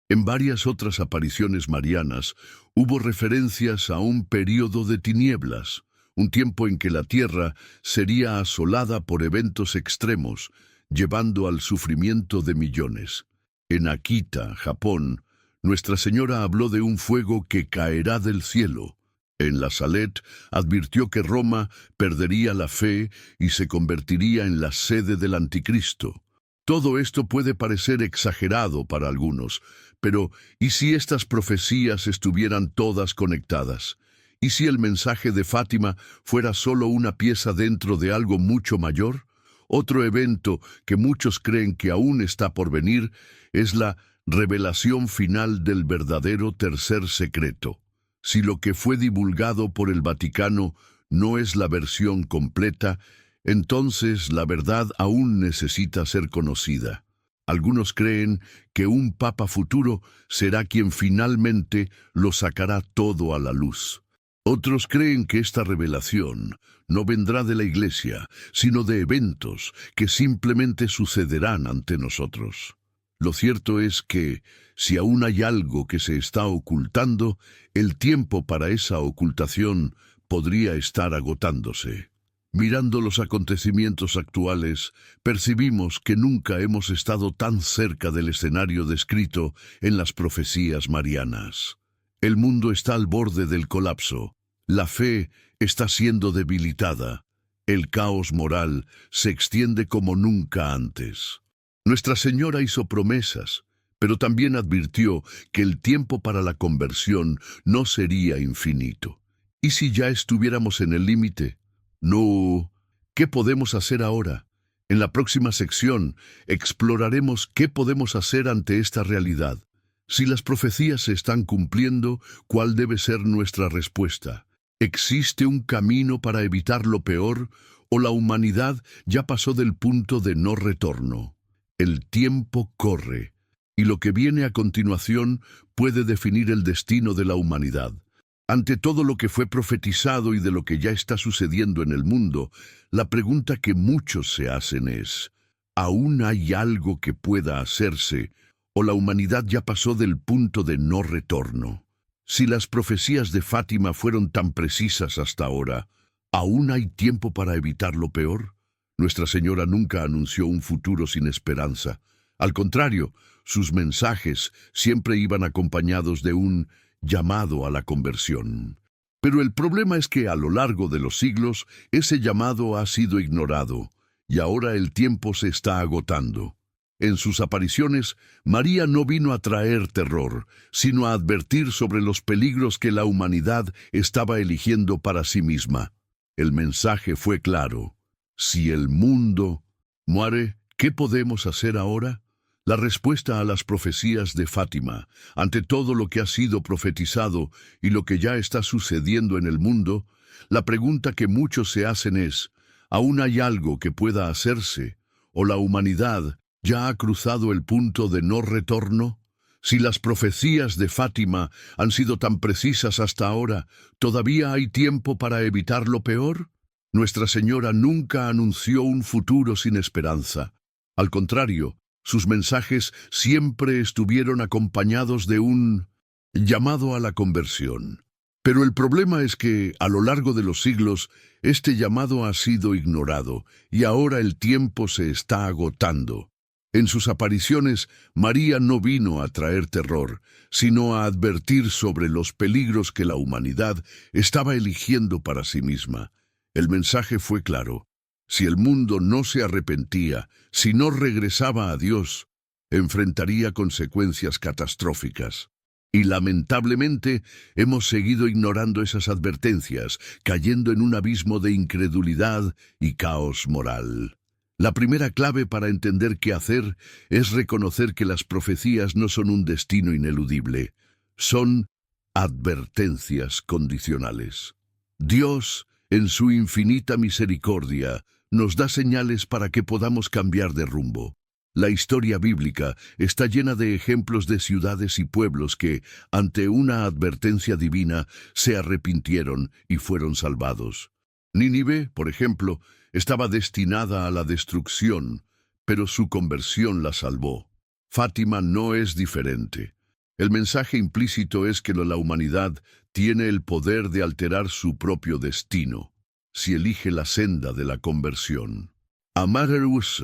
En varias otras apariciones marianas hubo referencias a un período de tinieblas, un tiempo en que la tierra sería asolada por eventos extremos, llevando al sufrimiento de millones. En Akita, Japón, Nuestra Señora habló de un fuego que caerá del cielo. En La Salette advirtió que Roma perdería la fe y se convertiría en la sede del anticristo. Todo esto puede parecer exagerado para algunos, pero ¿y si estas profecías estuvieran todas conectadas? ¿Y si el mensaje de Fátima fuera solo una pieza dentro de algo mucho mayor? Otro evento que muchos creen que aún está por venir es la revelación final del verdadero tercer secreto. Si lo que fue divulgado por el Vaticano no es la versión completa, entonces la verdad aún necesita ser conocida. Algunos creen que un papa futuro será quien finalmente lo sacará todo a la luz. Otros creen que esta revelación no vendrá de la Iglesia, sino de eventos que simplemente sucederán ante nosotros. Lo cierto es que, si aún hay algo que se está ocultando, el tiempo para esa ocultación podría estar agotándose. Mirando los acontecimientos actuales, percibimos que nunca hemos estado tan cerca del escenario descrito en las profecías marianas. El mundo está al borde del colapso. La fe está siendo debilitada. El caos moral se extiende como nunca antes. Nuestra Señora hizo promesas, pero también advirtió que el tiempo para la conversión no sería infinito. ¿Y si ya estuviéramos en el límite? No. ¿Qué podemos hacer ahora? En la próxima sección exploraremos qué podemos hacer ante esta realidad. Si las profecías se están cumpliendo, ¿cuál debe ser nuestra respuesta? ¿Existe un camino para evitar lo peor o la humanidad ya pasó del punto de no retorno? El tiempo corre, y lo que viene a continuación puede definir el destino de la humanidad. Ante todo lo que fue profetizado y de lo que ya está sucediendo en el mundo, la pregunta que muchos se hacen es, ¿aún hay algo que pueda hacerse o la humanidad ya pasó del punto de no retorno? Si las profecías de Fátima fueron tan precisas hasta ahora, ¿aún hay tiempo para evitar lo peor? Nuestra Señora nunca anunció un futuro sin esperanza. Al contrario, sus mensajes siempre iban acompañados de un llamado a la conversión. Pero el problema es que a lo largo de los siglos ese llamado ha sido ignorado, y ahora el tiempo se está agotando. En sus apariciones, María no vino a traer terror, sino a advertir sobre los peligros que la humanidad estaba eligiendo para sí misma. El mensaje fue claro. Si el mundo muere, ¿qué podemos hacer ahora? La respuesta a las profecías de Fátima, ante todo lo que ha sido profetizado y lo que ya está sucediendo en el mundo, la pregunta que muchos se hacen es, ¿aún hay algo que pueda hacerse? ¿O la humanidad ya ha cruzado el punto de no retorno? Si las profecías de Fátima han sido tan precisas hasta ahora, ¿todavía hay tiempo para evitar lo peor? Nuestra Señora nunca anunció un futuro sin esperanza. Al contrario, sus mensajes siempre estuvieron acompañados de un llamado a la conversión. Pero el problema es que, a lo largo de los siglos, este llamado ha sido ignorado y ahora el tiempo se está agotando. En sus apariciones, María no vino a traer terror, sino a advertir sobre los peligros que la humanidad estaba eligiendo para sí misma. El mensaje fue claro. Si el mundo no se arrepentía, si no regresaba a Dios, enfrentaría consecuencias catastróficas. Y lamentablemente hemos seguido ignorando esas advertencias, cayendo en un abismo de incredulidad y caos moral. La primera clave para entender qué hacer es reconocer que las profecías no son un destino ineludible, son advertencias condicionales. Dios, en su infinita misericordia, nos da señales para que podamos cambiar de rumbo. La historia bíblica está llena de ejemplos de ciudades y pueblos que, ante una advertencia divina, se arrepintieron y fueron salvados. Nínive, por ejemplo, estaba destinada a la destrucción, pero su conversión la salvó. Fátima no es diferente. El mensaje implícito es que la humanidad tiene el poder de alterar su propio destino, si elige la senda de la conversión. Amadeus,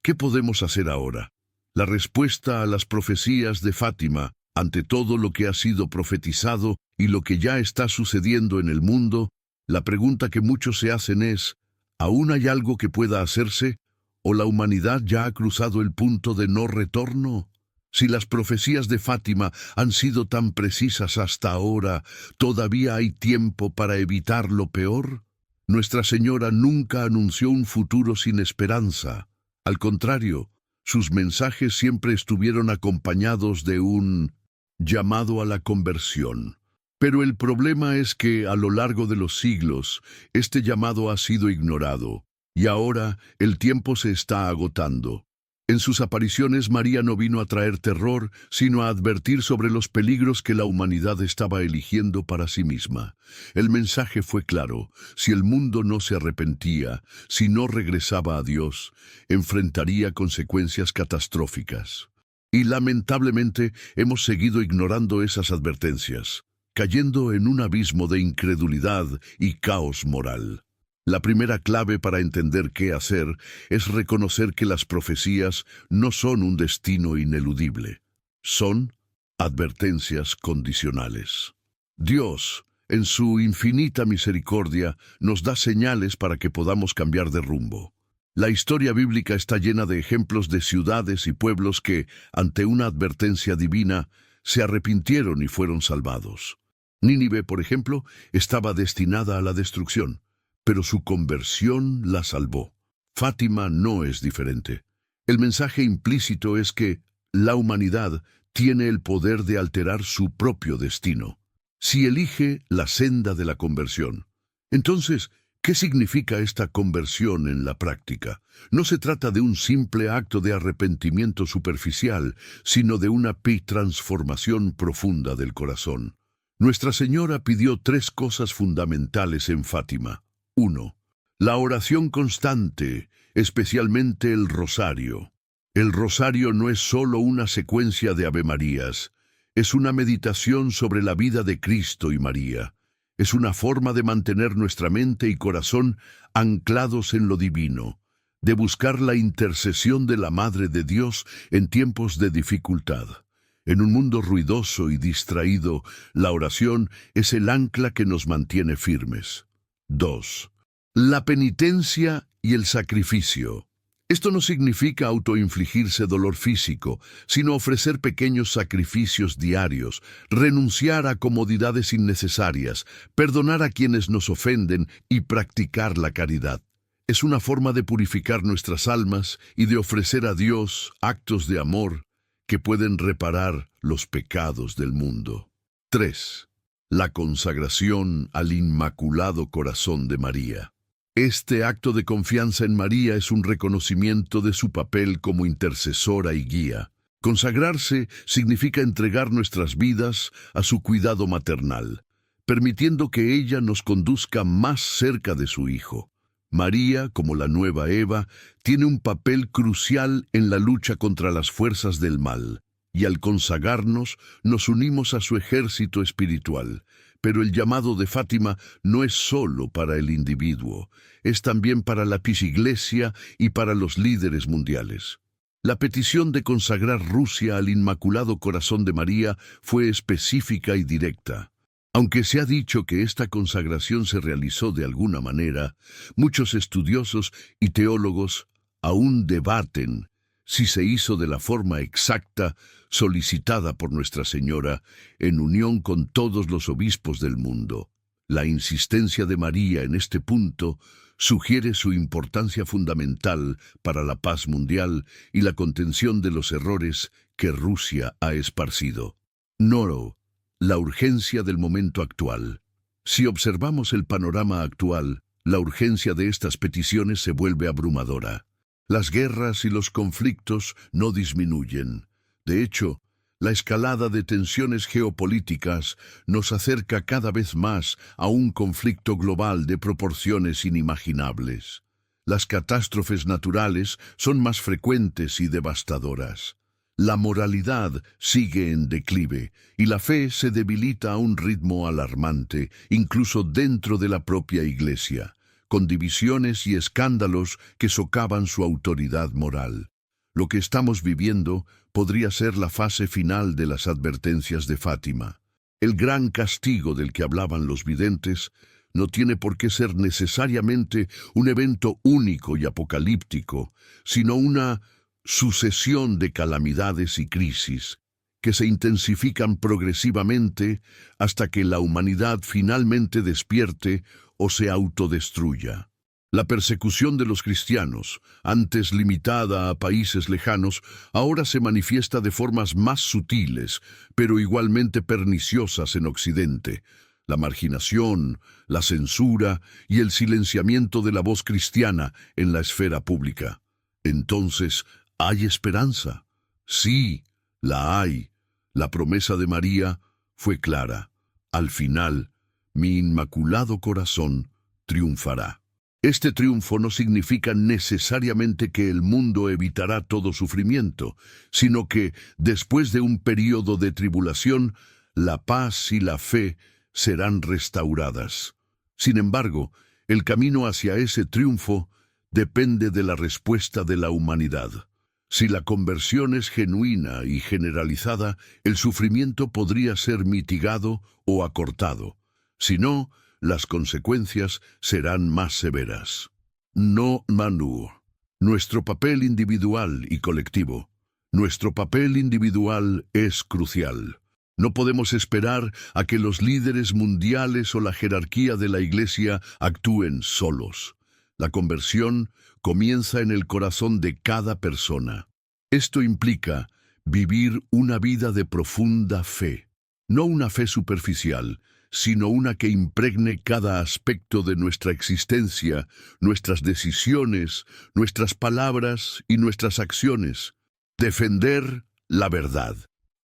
¿qué podemos hacer ahora? La respuesta a las profecías de Fátima, ante todo lo que ha sido profetizado y lo que ya está sucediendo en el mundo, la pregunta que muchos se hacen es, ¿aún hay algo que pueda hacerse? ¿O la humanidad ya ha cruzado el punto de no retorno? Si las profecías de Fátima han sido tan precisas hasta ahora, ¿todavía hay tiempo para evitar lo peor? Nuestra Señora nunca anunció un futuro sin esperanza. Al contrario, sus mensajes siempre estuvieron acompañados de un llamado a la conversión. Pero el problema es que, a lo largo de los siglos, este llamado ha sido ignorado, y ahora el tiempo se está agotando. En sus apariciones, María no vino a traer terror, sino a advertir sobre los peligros que la humanidad estaba eligiendo para sí misma. El mensaje fue claro: si el mundo no se arrepentía, si no regresaba a Dios, enfrentaría consecuencias catastróficas. Y lamentablemente hemos seguido ignorando esas advertencias, cayendo en un abismo de incredulidad y caos moral. La primera clave para entender qué hacer es reconocer que las profecías no son un destino ineludible. Son advertencias condicionales. Dios, en su infinita misericordia, nos da señales para que podamos cambiar de rumbo. La historia bíblica está llena de ejemplos de ciudades y pueblos que, ante una advertencia divina, se arrepintieron y fueron salvados. Nínive, por ejemplo, estaba destinada a la destrucción, pero su conversión la salvó. Fátima no es diferente. El mensaje implícito es que la humanidad tiene el poder de alterar su propio destino, si elige la senda de la conversión. Entonces, ¿qué significa esta conversión en la práctica? No se trata de un simple acto de arrepentimiento superficial, sino de una transformación profunda del corazón. Nuestra Señora pidió 3 cosas fundamentales en Fátima. 1. La oración constante, especialmente el rosario. El rosario no es solo una secuencia de avemarías, es una meditación sobre la vida de Cristo y María. Es una forma de mantener nuestra mente y corazón anclados en lo divino, de buscar la intercesión de la Madre de Dios en tiempos de dificultad. En un mundo ruidoso y distraído, la oración es el ancla que nos mantiene firmes. 2. La penitencia y el sacrificio. Esto no significa autoinfligirse dolor físico, sino ofrecer pequeños sacrificios diarios, renunciar a comodidades innecesarias, perdonar a quienes nos ofenden y practicar la caridad. Es una forma de purificar nuestras almas y de ofrecer a Dios actos de amor que pueden reparar los pecados del mundo. 3. La consagración al Inmaculado Corazón de María. Este acto de confianza en María es un reconocimiento de su papel como intercesora y guía. Consagrarse significa entregar nuestras vidas a su cuidado maternal, permitiendo que ella nos conduzca más cerca de su Hijo. María, como la nueva Eva, tiene un papel crucial en la lucha contra las fuerzas del mal, y al consagrarnos nos unimos a su ejército espiritual, Pero el llamado de Fátima no es solo para el individuo, es también para la Iglesia y para los líderes mundiales. La petición de consagrar Rusia al Inmaculado Corazón de María fue específica y directa. Aunque se ha dicho que esta consagración se realizó de alguna manera, muchos estudiosos y teólogos aún debaten si se hizo de la forma exacta solicitada por Nuestra Señora en unión con todos los obispos del mundo. La insistencia de María en este punto sugiere su importancia fundamental para la paz mundial y la contención de los errores que Rusia ha esparcido. Noro, la urgencia del momento actual. Si observamos el panorama actual, la urgencia de estas peticiones se vuelve abrumadora. Las guerras y los conflictos no disminuyen. De hecho, la escalada de tensiones geopolíticas nos acerca cada vez más a un conflicto global de proporciones inimaginables. Las catástrofes naturales son más frecuentes y devastadoras. La moralidad sigue en declive y la fe se debilita a un ritmo alarmante, incluso dentro de la propia Iglesia, con divisiones y escándalos que socavan su autoridad moral. Lo que estamos viviendo podría ser la fase final de las advertencias de Fátima. El gran castigo del que hablaban los videntes no tiene por qué ser necesariamente un evento único y apocalíptico, sino una sucesión de calamidades y crisis que se intensifican progresivamente hasta que la humanidad finalmente despierte o se autodestruya. La persecución de los cristianos, antes limitada a países lejanos, ahora se manifiesta de formas más sutiles, pero igualmente perniciosas en Occidente. La marginación, la censura y el silenciamiento de la voz cristiana en la esfera pública. Entonces, ¿hay esperanza? Sí, la hay. La promesa de María fue clara. Al final, mi Inmaculado Corazón triunfará. Este triunfo no significa necesariamente que el mundo evitará todo sufrimiento, sino que, después de un período de tribulación, la paz y la fe serán restauradas. Sin embargo, el camino hacia ese triunfo depende de la respuesta de la humanidad. Si la conversión es genuina y generalizada, el sufrimiento podría ser mitigado o acortado. Si no, las consecuencias serán más severas. No Manu. Nuestro papel individual y colectivo. Nuestro papel individual es crucial. No podemos esperar a que los líderes mundiales o la jerarquía de la Iglesia actúen solos. La conversión comienza en el corazón de cada persona. Esto implica vivir una vida de profunda fe. No una fe superficial, sino una que impregne cada aspecto de nuestra existencia, nuestras decisiones, nuestras palabras y nuestras acciones. Defender la verdad.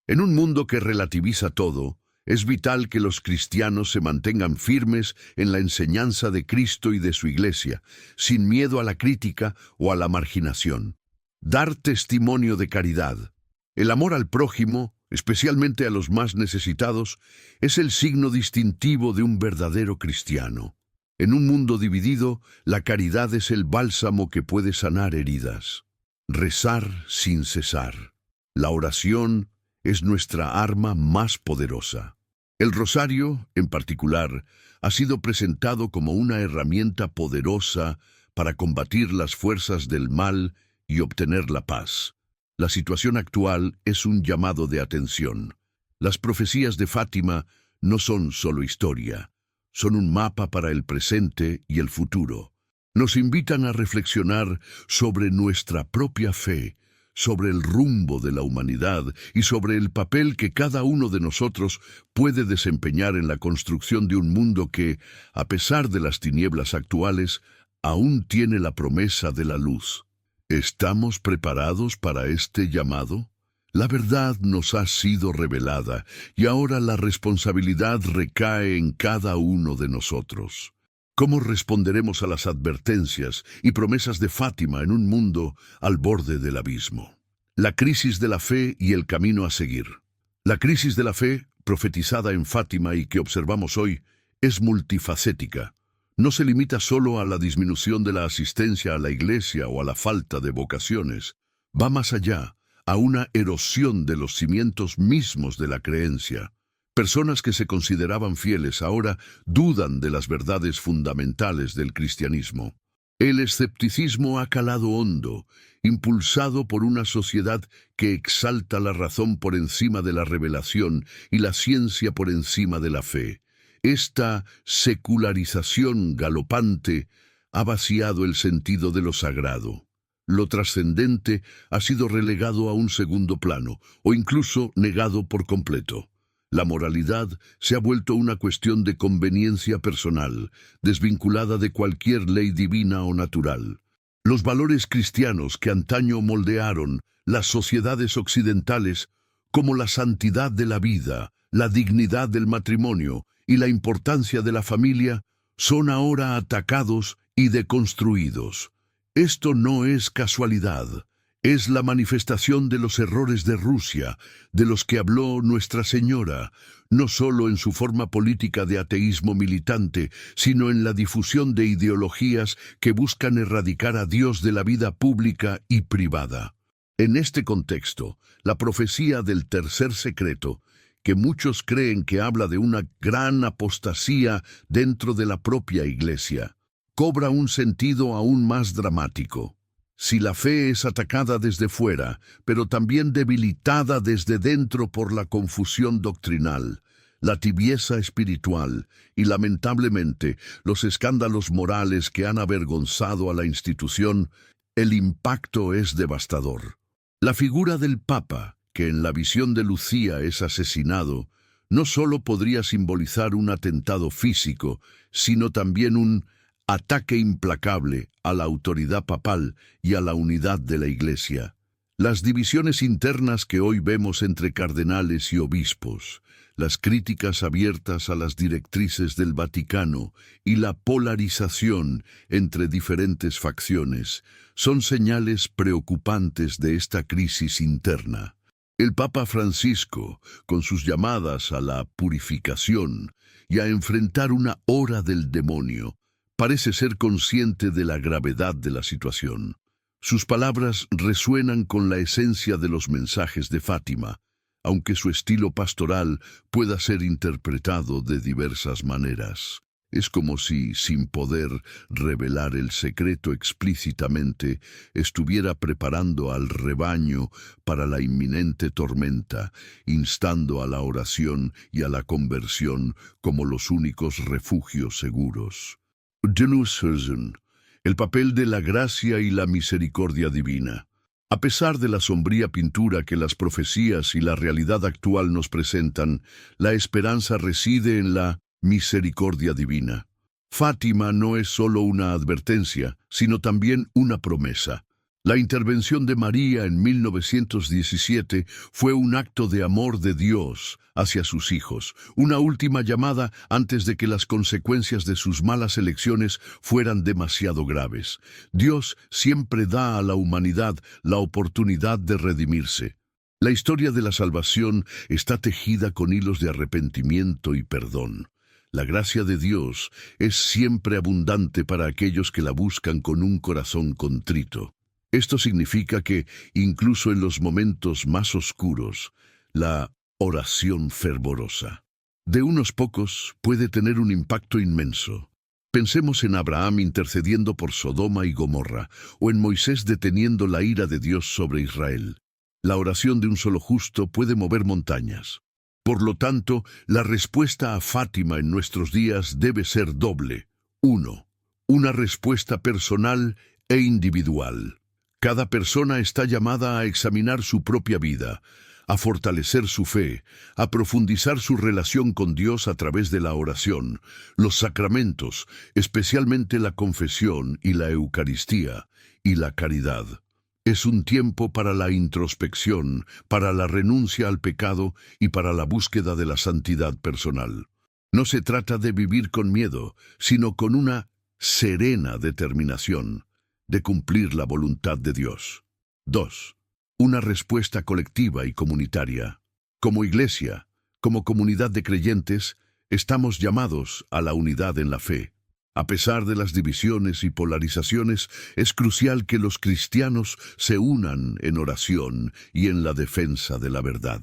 En un mundo que relativiza todo, es vital que los cristianos se mantengan firmes en la enseñanza de Cristo y de su Iglesia, sin miedo a la crítica o a la marginación. Dar testimonio de caridad. El amor al prójimo, especialmente a los más necesitados, es el signo distintivo de un verdadero cristiano. En un mundo dividido, la caridad es el bálsamo que puede sanar heridas. Rezar sin cesar. La oración es nuestra arma más poderosa. El rosario, en particular, ha sido presentado como una herramienta poderosa para combatir las fuerzas del mal y obtener la paz. La situación actual es un llamado de atención. Las profecías de Fátima no son solo historia, son un mapa para el presente y el futuro. Nos invitan a reflexionar sobre nuestra propia fe, sobre el rumbo de la humanidad y sobre el papel que cada uno de nosotros puede desempeñar en la construcción de un mundo que, a pesar de las tinieblas actuales, aún tiene la promesa de la luz. ¿Estamos preparados para este llamado? La verdad nos ha sido revelada y ahora la responsabilidad recae en cada uno de nosotros. ¿Cómo responderemos a las advertencias y promesas de Fátima en un mundo al borde del abismo? La crisis de la fe y el camino a seguir. La crisis de la fe profetizada en Fátima y que observamos hoy, es multifacética. No se limita solo a la disminución de la asistencia a la iglesia o a la falta de vocaciones. Va más allá, a una erosión de los cimientos mismos de la creencia. Personas que se consideraban fieles ahora dudan de las verdades fundamentales del cristianismo. El escepticismo ha calado hondo, impulsado por una sociedad que exalta la razón por encima de la revelación y la ciencia por encima de la fe. Esta secularización galopante ha vaciado el sentido de lo sagrado. Lo trascendente ha sido relegado a un segundo plano, o incluso negado por completo. La moralidad se ha vuelto una cuestión de conveniencia personal, desvinculada de cualquier ley divina o natural. Los valores cristianos que antaño moldearon las sociedades occidentales, como la santidad de la vida, la dignidad del matrimonio y la importancia de la familia, son ahora atacados y deconstruidos. Esto no es casualidad. Es la manifestación de los errores de Rusia, de los que habló Nuestra Señora, no solo en su forma política de ateísmo militante, sino en la difusión de ideologías que buscan erradicar a Dios de la vida pública y privada. En este contexto, la profecía del tercer secreto, que muchos creen que habla de una gran apostasía dentro de la propia Iglesia, cobra un sentido aún más dramático. Si la fe es atacada desde fuera, pero también debilitada desde dentro por la confusión doctrinal, la tibieza espiritual y, lamentablemente, los escándalos morales que han avergonzado a la institución, el impacto es devastador. La figura del Papa, que en la visión de Lucía es asesinado, no solo podría simbolizar un atentado físico, sino también un ataque implacable a la autoridad papal y a la unidad de la Iglesia. Las divisiones internas que hoy vemos entre cardenales y obispos, las críticas abiertas a las directrices del Vaticano y la polarización entre diferentes facciones son señales preocupantes de esta crisis interna. El Papa Francisco, con sus llamadas a la purificación y a enfrentar una hora del demonio, parece ser consciente de la gravedad de la situación. Sus palabras resuenan con la esencia de los mensajes de Fátima, aunque su estilo pastoral pueda ser interpretado de diversas maneras. Es como si, sin poder revelar el secreto explícitamente, estuviera preparando al rebaño para la inminente tormenta, instando a la oración y a la conversión como los únicos refugios seguros. El papel de la gracia y la misericordia divina. A pesar de la sombría pintura que las profecías y la realidad actual nos presentan, la esperanza reside en la misericordia divina. Fátima no es solo una advertencia, sino también una promesa. La intervención de María en 1917 fue un acto de amor de Dios hacia sus hijos, una última llamada antes de que las consecuencias de sus malas elecciones fueran demasiado graves. Dios siempre da a la humanidad la oportunidad de redimirse. La historia de la salvación está tejida con hilos de arrepentimiento y perdón. La gracia de Dios es siempre abundante para aquellos que la buscan con un corazón contrito. Esto significa que, incluso en los momentos más oscuros, la oración fervorosa de unos pocos puede tener un impacto inmenso. Pensemos en Abraham intercediendo por Sodoma y Gomorra, o en Moisés deteniendo la ira de Dios sobre Israel. La oración de un solo justo puede mover montañas. Por lo tanto, la respuesta a Fátima en nuestros días debe ser doble. 1. Una respuesta personal e individual. Cada persona está llamada a examinar su propia vida, a fortalecer su fe, a profundizar su relación con Dios a través de la oración, los sacramentos, especialmente la confesión y la Eucaristía, y la caridad. Es un tiempo para la introspección, para la renuncia al pecado y para la búsqueda de la santidad personal. No se trata de vivir con miedo, sino con una serena determinación de cumplir la voluntad de Dios. 2. Una respuesta colectiva y comunitaria. Como iglesia, Como comunidad de creyentes, estamos llamados a la unidad en la fe. A pesar de las divisiones y polarizaciones, es crucial que los cristianos se unan en oración y en la defensa de la verdad.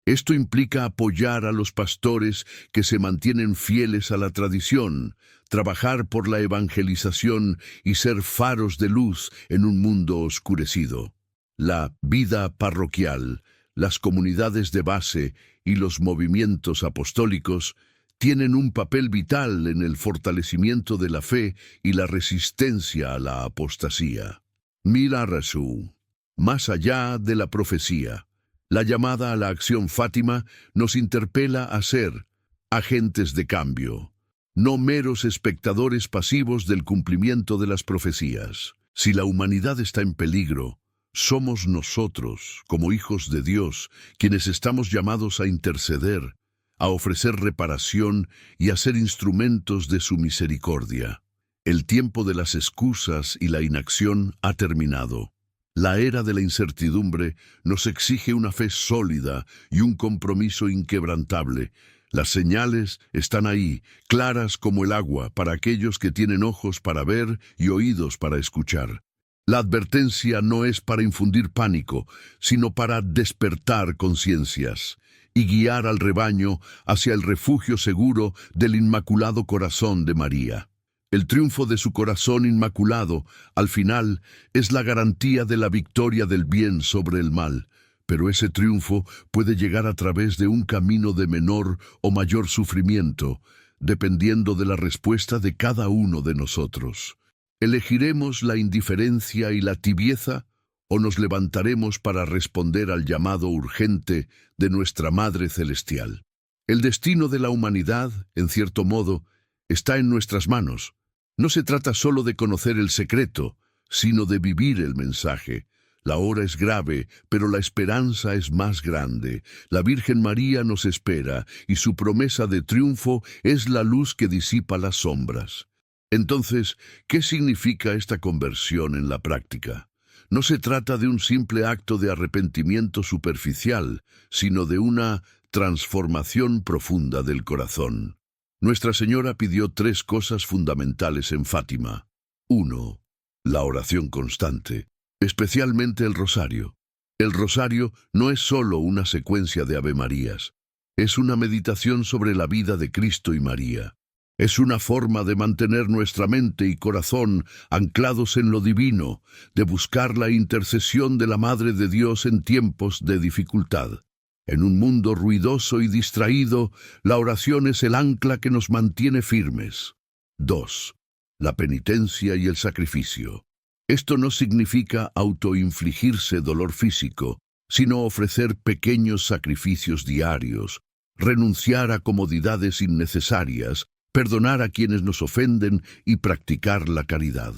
Esto implica apoyar a los pastores que se mantienen fieles a la tradición, trabajar por la evangelización y ser faros de luz en un mundo oscurecido. La vida parroquial, las comunidades de base y los movimientos apostólicos tienen un papel vital en el fortalecimiento de la fe y la resistencia a la apostasía. Mira Rasú, más allá de la profecía. La llamada a la acción Fátima nos interpela a ser agentes de cambio, no meros espectadores pasivos del cumplimiento de las profecías. Si la humanidad está en peligro, somos nosotros, como hijos de Dios, quienes estamos llamados a interceder, a ofrecer reparación y a ser instrumentos de su misericordia. El tiempo de las excusas y la inacción ha terminado. La era de la incertidumbre nos exige una fe sólida y un compromiso inquebrantable. Las señales están ahí, claras como el agua, para aquellos que tienen ojos para ver y oídos para escuchar. La advertencia no es para infundir pánico, sino para despertar conciencias y guiar al rebaño hacia el refugio seguro del Inmaculado Corazón de María. El triunfo de su corazón inmaculado, al final, es la garantía de la victoria del bien sobre el mal, pero ese triunfo puede llegar a través de un camino de menor o mayor sufrimiento, dependiendo de la respuesta de cada uno de nosotros. ¿Elegiremos la indiferencia y la tibieza o nos levantaremos para responder al llamado urgente de nuestra Madre Celestial? El destino de la humanidad, en cierto modo, está en nuestras manos. No se trata solo de conocer el secreto, sino de vivir el mensaje. La hora es grave, pero la esperanza es más grande. La Virgen María nos espera, y su promesa de triunfo es la luz que disipa las sombras. Entonces, ¿qué significa esta conversión en la práctica? No se trata de un simple acto de arrepentimiento superficial, sino de una transformación profunda del corazón. Nuestra Señora pidió 3 cosas fundamentales en Fátima. 1. La oración constante, especialmente el rosario. El rosario no es solo una secuencia de Ave Marías, es una meditación sobre la vida de Cristo y María. Es una forma de mantener nuestra mente y corazón anclados en lo divino, de buscar la intercesión de la Madre de Dios en tiempos de dificultad. En un mundo ruidoso y distraído, la oración es el ancla que nos mantiene firmes. 2. La penitencia y el sacrificio. Esto no significa autoinfligirse dolor físico, sino ofrecer pequeños sacrificios diarios, renunciar a comodidades innecesarias, perdonar a quienes nos ofenden y practicar la caridad.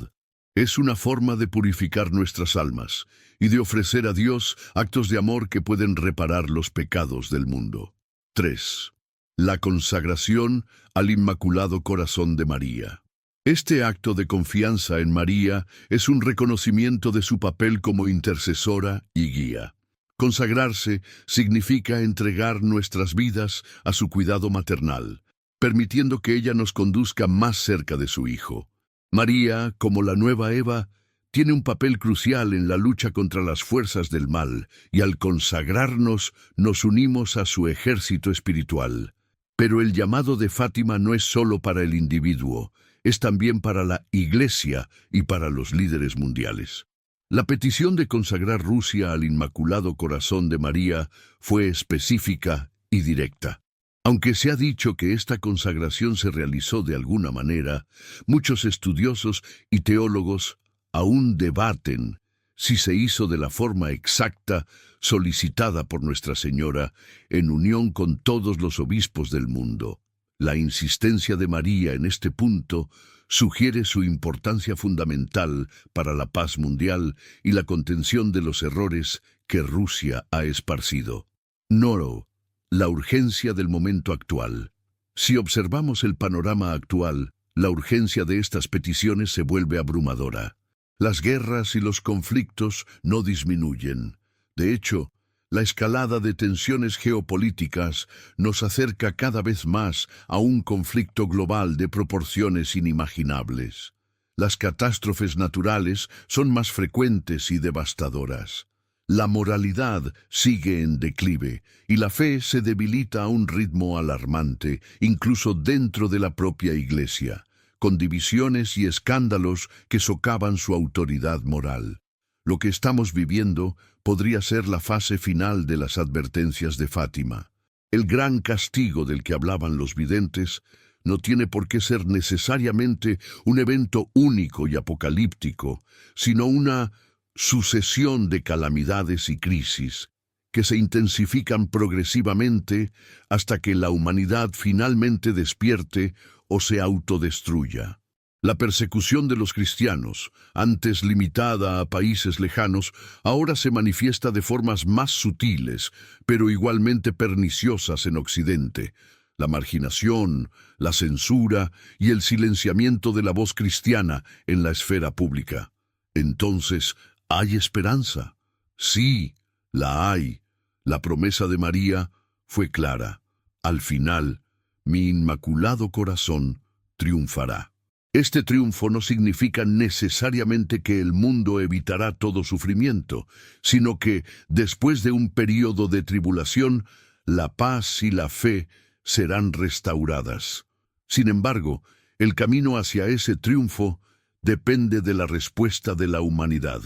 Es una forma de purificar nuestras almas y de ofrecer a Dios actos de amor que pueden reparar los pecados del mundo. 3. La consagración al Inmaculado Corazón de María. Este acto de confianza en María es un reconocimiento de su papel como intercesora y guía. Consagrarse significa entregar nuestras vidas a su cuidado maternal, permitiendo que ella nos conduzca más cerca de su Hijo. María, como la nueva Eva, tiene un papel crucial en la lucha contra las fuerzas del mal, y al consagrarnos nos unimos a su ejército espiritual. Pero el llamado de Fátima no es solo para el individuo, es también para la Iglesia y para los líderes mundiales. La petición de consagrar Rusia al Inmaculado Corazón de María fue específica y directa. Aunque se ha dicho que esta consagración se realizó de alguna manera, muchos estudiosos y teólogos aún debaten si se hizo de la forma exacta solicitada por Nuestra Señora en unión con todos los obispos del mundo. La insistencia de María en este punto sugiere su importancia fundamental para la paz mundial y la contención de los errores que Rusia ha esparcido. No, la urgencia del momento actual. Si observamos el panorama actual, la urgencia de estas peticiones se vuelve abrumadora. Las guerras y los conflictos no disminuyen. De hecho, La escalada de tensiones geopolíticas nos acerca cada vez más a un conflicto global de proporciones inimaginables. Las catástrofes naturales son más frecuentes y devastadoras. La moralidad sigue en declive y la fe se debilita a un ritmo alarmante, incluso dentro de la propia Iglesia, con divisiones y escándalos que socavan su autoridad moral. Lo que estamos viviendo podría ser la fase final de las advertencias de Fátima. El gran castigo del que hablaban los videntes no tiene por qué ser necesariamente un evento único y apocalíptico, sino una sucesión de calamidades y crisis que se intensifican progresivamente hasta que la humanidad finalmente despierte o se autodestruya. La persecución de los cristianos, antes limitada a países lejanos, ahora se manifiesta de formas más sutiles, pero igualmente perniciosas en Occidente. La marginación, la censura y el silenciamiento de la voz cristiana en la esfera pública. Entonces, ¿hay esperanza? Sí, la hay. La promesa de María fue clara. Al final, mi inmaculado corazón triunfará. Este triunfo no significa necesariamente que el mundo evitará todo sufrimiento, sino que, después de un período de tribulación, la paz y la fe serán restauradas. Sin embargo, el camino hacia ese triunfo depende de la respuesta de la humanidad.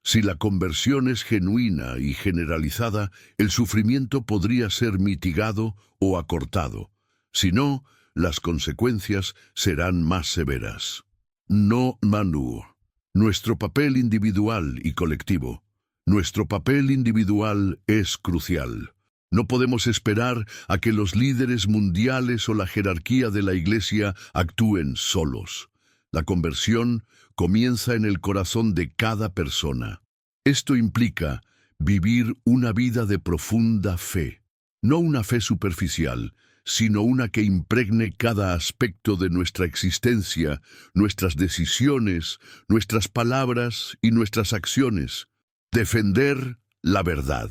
Si la conversión es genuina y generalizada, el sufrimiento podría ser mitigado o acortado. Si no, las consecuencias serán más severas. No Manu. Nuestro papel individual y colectivo. Nuestro papel individual es crucial. No podemos esperar a que los líderes mundiales o la jerarquía de la Iglesia actúen solos. La conversión comienza en el corazón de cada persona. Esto implica vivir una vida de profunda fe. No una fe superficial, sino una que impregne cada aspecto de nuestra existencia, nuestras decisiones, nuestras palabras y nuestras acciones. Defender la verdad.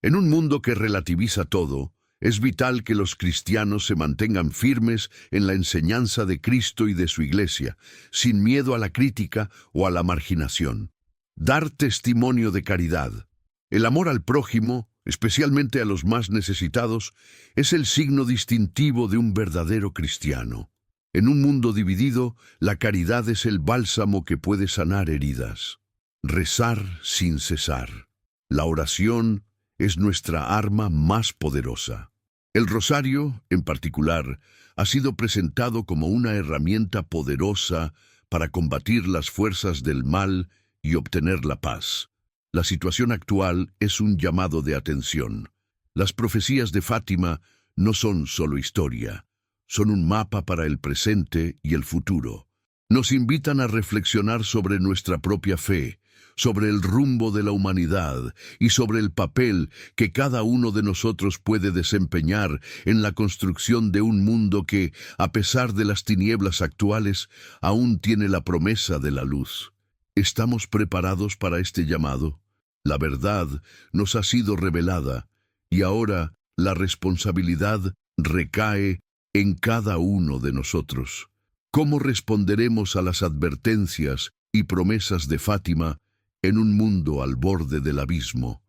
En un mundo que relativiza todo, es vital que los cristianos se mantengan firmes en la enseñanza de Cristo y de su Iglesia, sin miedo a la crítica o a la marginación. Dar testimonio de caridad. El amor al prójimo, especialmente a los más necesitados, es el signo distintivo de un verdadero cristiano. En un mundo dividido, la caridad es el bálsamo que puede sanar heridas. Rezar sin cesar. La oración es nuestra arma más poderosa. El rosario, en particular, ha sido presentado como una herramienta poderosa para combatir las fuerzas del mal y obtener la paz. La situación actual es un llamado de atención. Las profecías de Fátima no son solo historia, son un mapa para el presente y el futuro. Nos invitan a reflexionar sobre nuestra propia fe, sobre el rumbo de la humanidad y sobre el papel que cada uno de nosotros puede desempeñar en la construcción de un mundo que, a pesar de las tinieblas actuales, aún tiene la promesa de la luz. ¿Estamos preparados para este llamado? La verdad nos ha sido revelada y ahora la responsabilidad recae en cada uno de nosotros. ¿Cómo responderemos a las advertencias y promesas de Fátima en un mundo al borde del abismo?